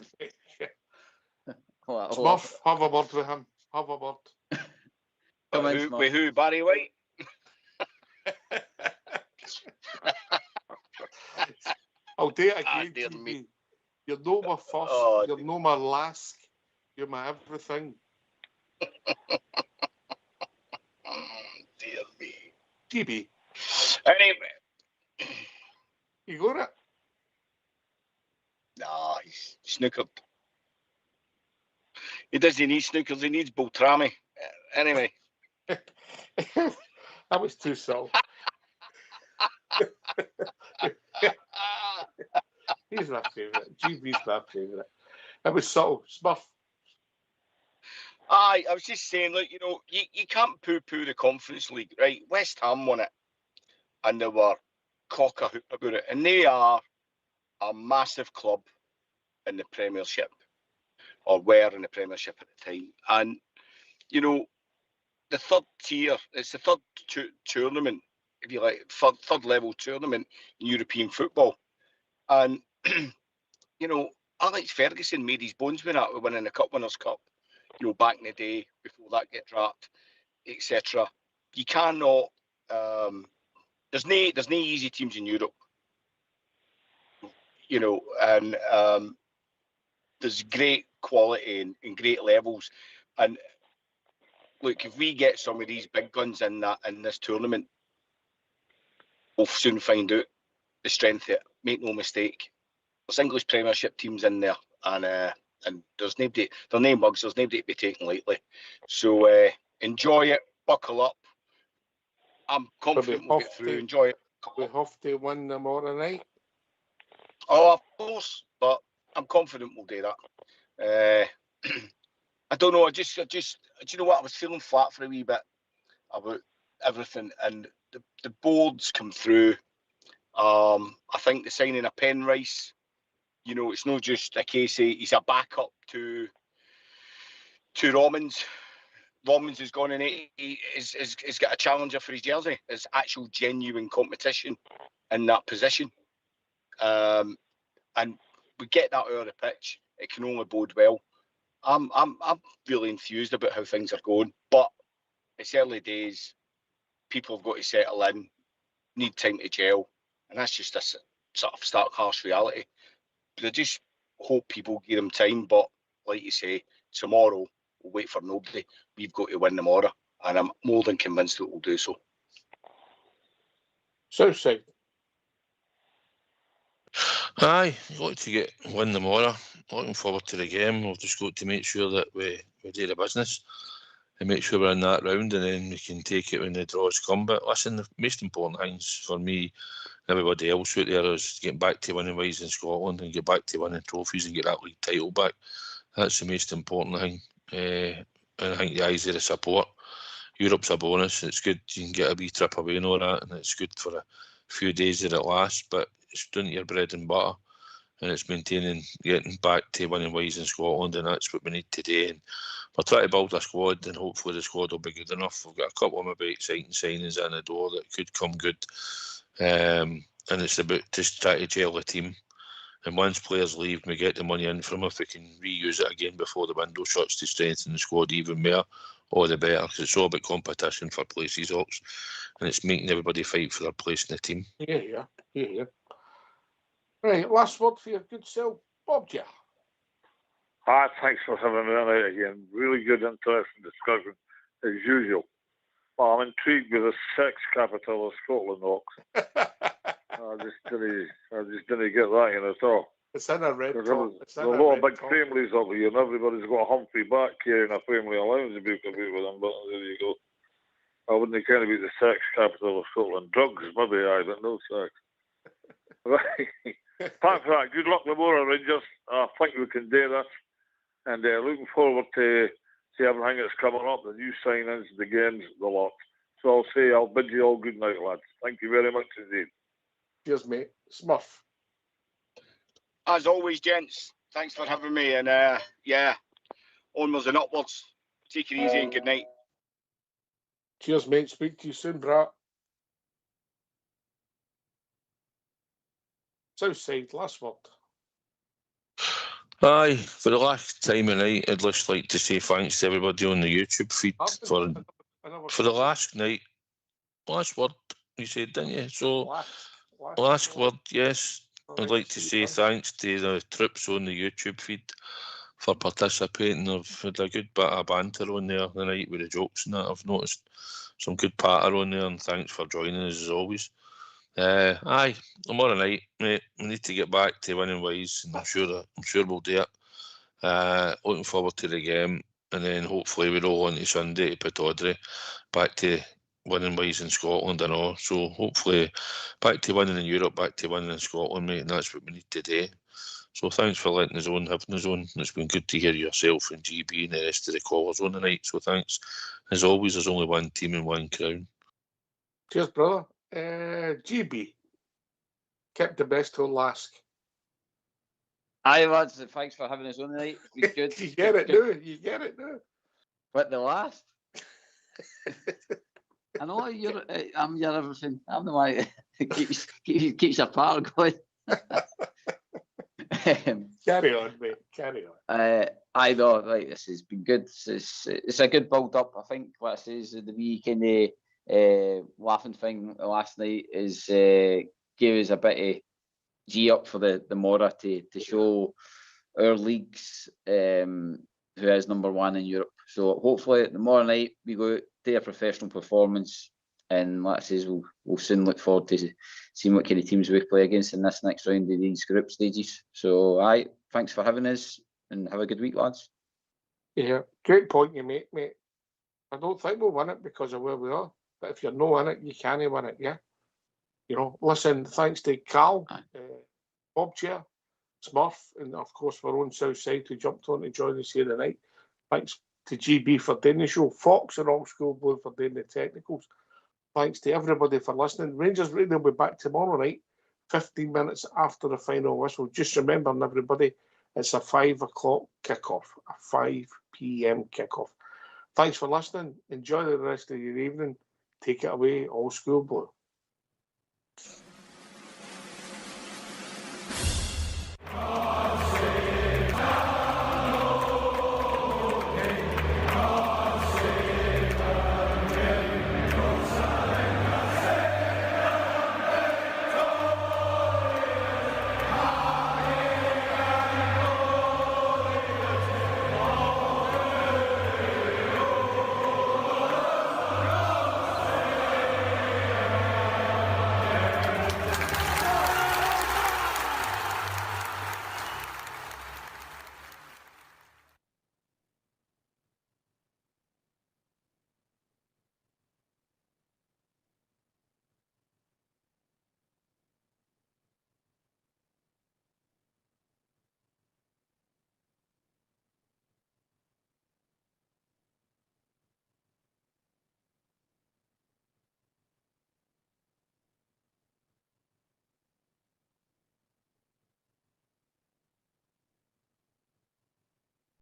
Smurf, have a word with him. Have a word. With who? Barry White? I'll do it again, GB. You're not my first. You're not my last. You're my everything. Dear me. GB. Anyway. You got it? Nah, he's snookered. He doesn't need snookers, he needs Beltrami. Anyway. That was too subtle. He's my favourite. GB's my favourite. That was subtle. Smurf. Aye, I was just saying, look, you know, you can't poo-poo the Conference League, right? West Ham won it, and they were cock a hoop about it, and they are a massive club in the Premiership, or were in the Premiership at the time. And, you know, the third tier, it's the third tournament, if you like, third level tournament in European football. And, you know, Alex Ferguson made his bones with that, with winning the Cup Winners' Cup, you know, back in the day, before that get dropped, etc. You cannot, there's no easy teams in Europe, you know, and there's great quality and great levels. And look, if we get some of these big guns in this tournament, we'll soon find out the strength of it. Make no mistake. There's English Premiership teams in there, and there's nobody, they're name bugs, there's nobody to be taken lightly. So enjoy it, buckle up. I'm confident we'll get through. Enjoy it. We have to win tomorrow night. Oh, of course, but I'm confident we'll do that. I don't know. I just, do you know what? I was feeling flat for a wee bit about everything, and the boards come through. I think the signing of Penrice, you know, it's not just a case of he's a backup to Romans. Romans has gone in. He's got a challenger for his jersey. There's actual genuine competition in that position, and we get that out of the pitch. It can only bode well. I'm really enthused about how things are going, but it's early days. People have got to settle in, need time to gel, and that's just a sort of stark, harsh reality. But I just hope people give them time. But like you say, tomorrow we'll wait for nobody. We've got to win tomorrow, and I'm more than convinced that we'll do so. Southside. Aye, got to win tomorrow. Looking forward to the game. We've just got to make sure that we do the business and make sure we're in that round, and then we can take it when the draws come. But listen, the most important things for me and everybody else out there is getting back to winning ways in Scotland and get back to winning trophies and get that league title back. That's the most important thing. And I think the eyes of the support. Europe's a bonus. It's good you can get a wee trip away and all that, and it's good for a few days that it lasts, but it's doing your bread and butter, and it's maintaining, getting back to winning ways in Scotland, and that's what we need today. And we're trying to build a squad, and hopefully the squad will be good enough. We've got a couple of maybe exciting signings in the door that could come good, and it's about just trying to gel the team And once players leave, we get the money in from them. If we can reuse it again before the window shuts to strengthen the squad even more, all the better. Because it's all about competition for places, Ox, and it's making everybody fight for their place in the team. Yeah. Right, last word for your good self, Bob. Thanks for having me on again. Really good, interesting discussion as usual. Well, I'm intrigued with the sex capital of Scotland, Ox. I just didn't get that at all. It's in a red top. There's a lot of big families up here, and everybody's got a Humphrey back carrying a family allowance book about with them, but there you go. I wouldn't kind of be the sex capital of Scotland. Drugs, maybe, but no sex. Right. Thanks for that. Good luck tomorrow, Rangers. I think we can do this. And looking forward to see everything that's coming up, the new signings, the games, the lot. So I'll bid you all good night, lads. Thank you very much indeed. Cheers, mate. Smurf. As always, gents, thanks for having me. And onwards and upwards. Take it easy and good night. Cheers, mate. Speak to you soon, Brat. Southside, last word. Aye, for the last time of night, I'd just like to say thanks to everybody on the YouTube feed for the last night. Last word, you said, didn't you? So, last word, yes. I'd like to say thanks to the troops on the YouTube feed for participating. I've had a good bit of banter on there the night with the jokes and that. I've noticed some good patter on there, and thanks for joining us as always. Aye, tomorrow night, mate. We need to get back to winning ways, and I'm sure we'll do it. Looking forward to the game, and then hopefully we roll on to Sunday to Pittodrie, back to winning ways in Scotland and all. So hopefully back to winning in Europe, back to winning in Scotland, mate, and that's what we need to do. So thanks for letting us on, having us on. It's been good to hear yourself and GB and the rest of the callers on the night. So thanks. As always, there's only one team and one crown. Cheers, brother. GB. Kept the best till last. Aye, lads, thanks for having us on tonight. It's been good. You get it now. But the last? I know I'm your everything. I'm the one that keeps your part going. Carry on, mate. Carry on. I know, right, this has been good. It's a good build-up. I think what it says the wee kind of laughing thing last night is gave us a bit of G up for the Mora to show our leagues who is number one in Europe. So hopefully tomorrow night we go to a professional performance, and like I says, we'll soon look forward to seeing what kind of teams we play against in this next round of these group stages. So aye, thanks for having us and have a good week, lads. Yeah, great point you make, mate. I don't think we'll win it because of where we are, but if you're not in it, you can't win it, yeah? You know, listen, thanks to Cal, Bob Chair, Smurf, and of course our own South Side who jumped on to join us here tonight. Thanks to GB for doing the show, Fox and All School Blue for doing the technicals. Thanks to everybody for listening. Rangers Radio will be back tomorrow night, 15 minutes after the final whistle. Just remembering, everybody, it's a 5 o'clock kickoff, a 5 p.m. kickoff. Thanks for listening. Enjoy the rest of your evening. Take it away, All School Blue.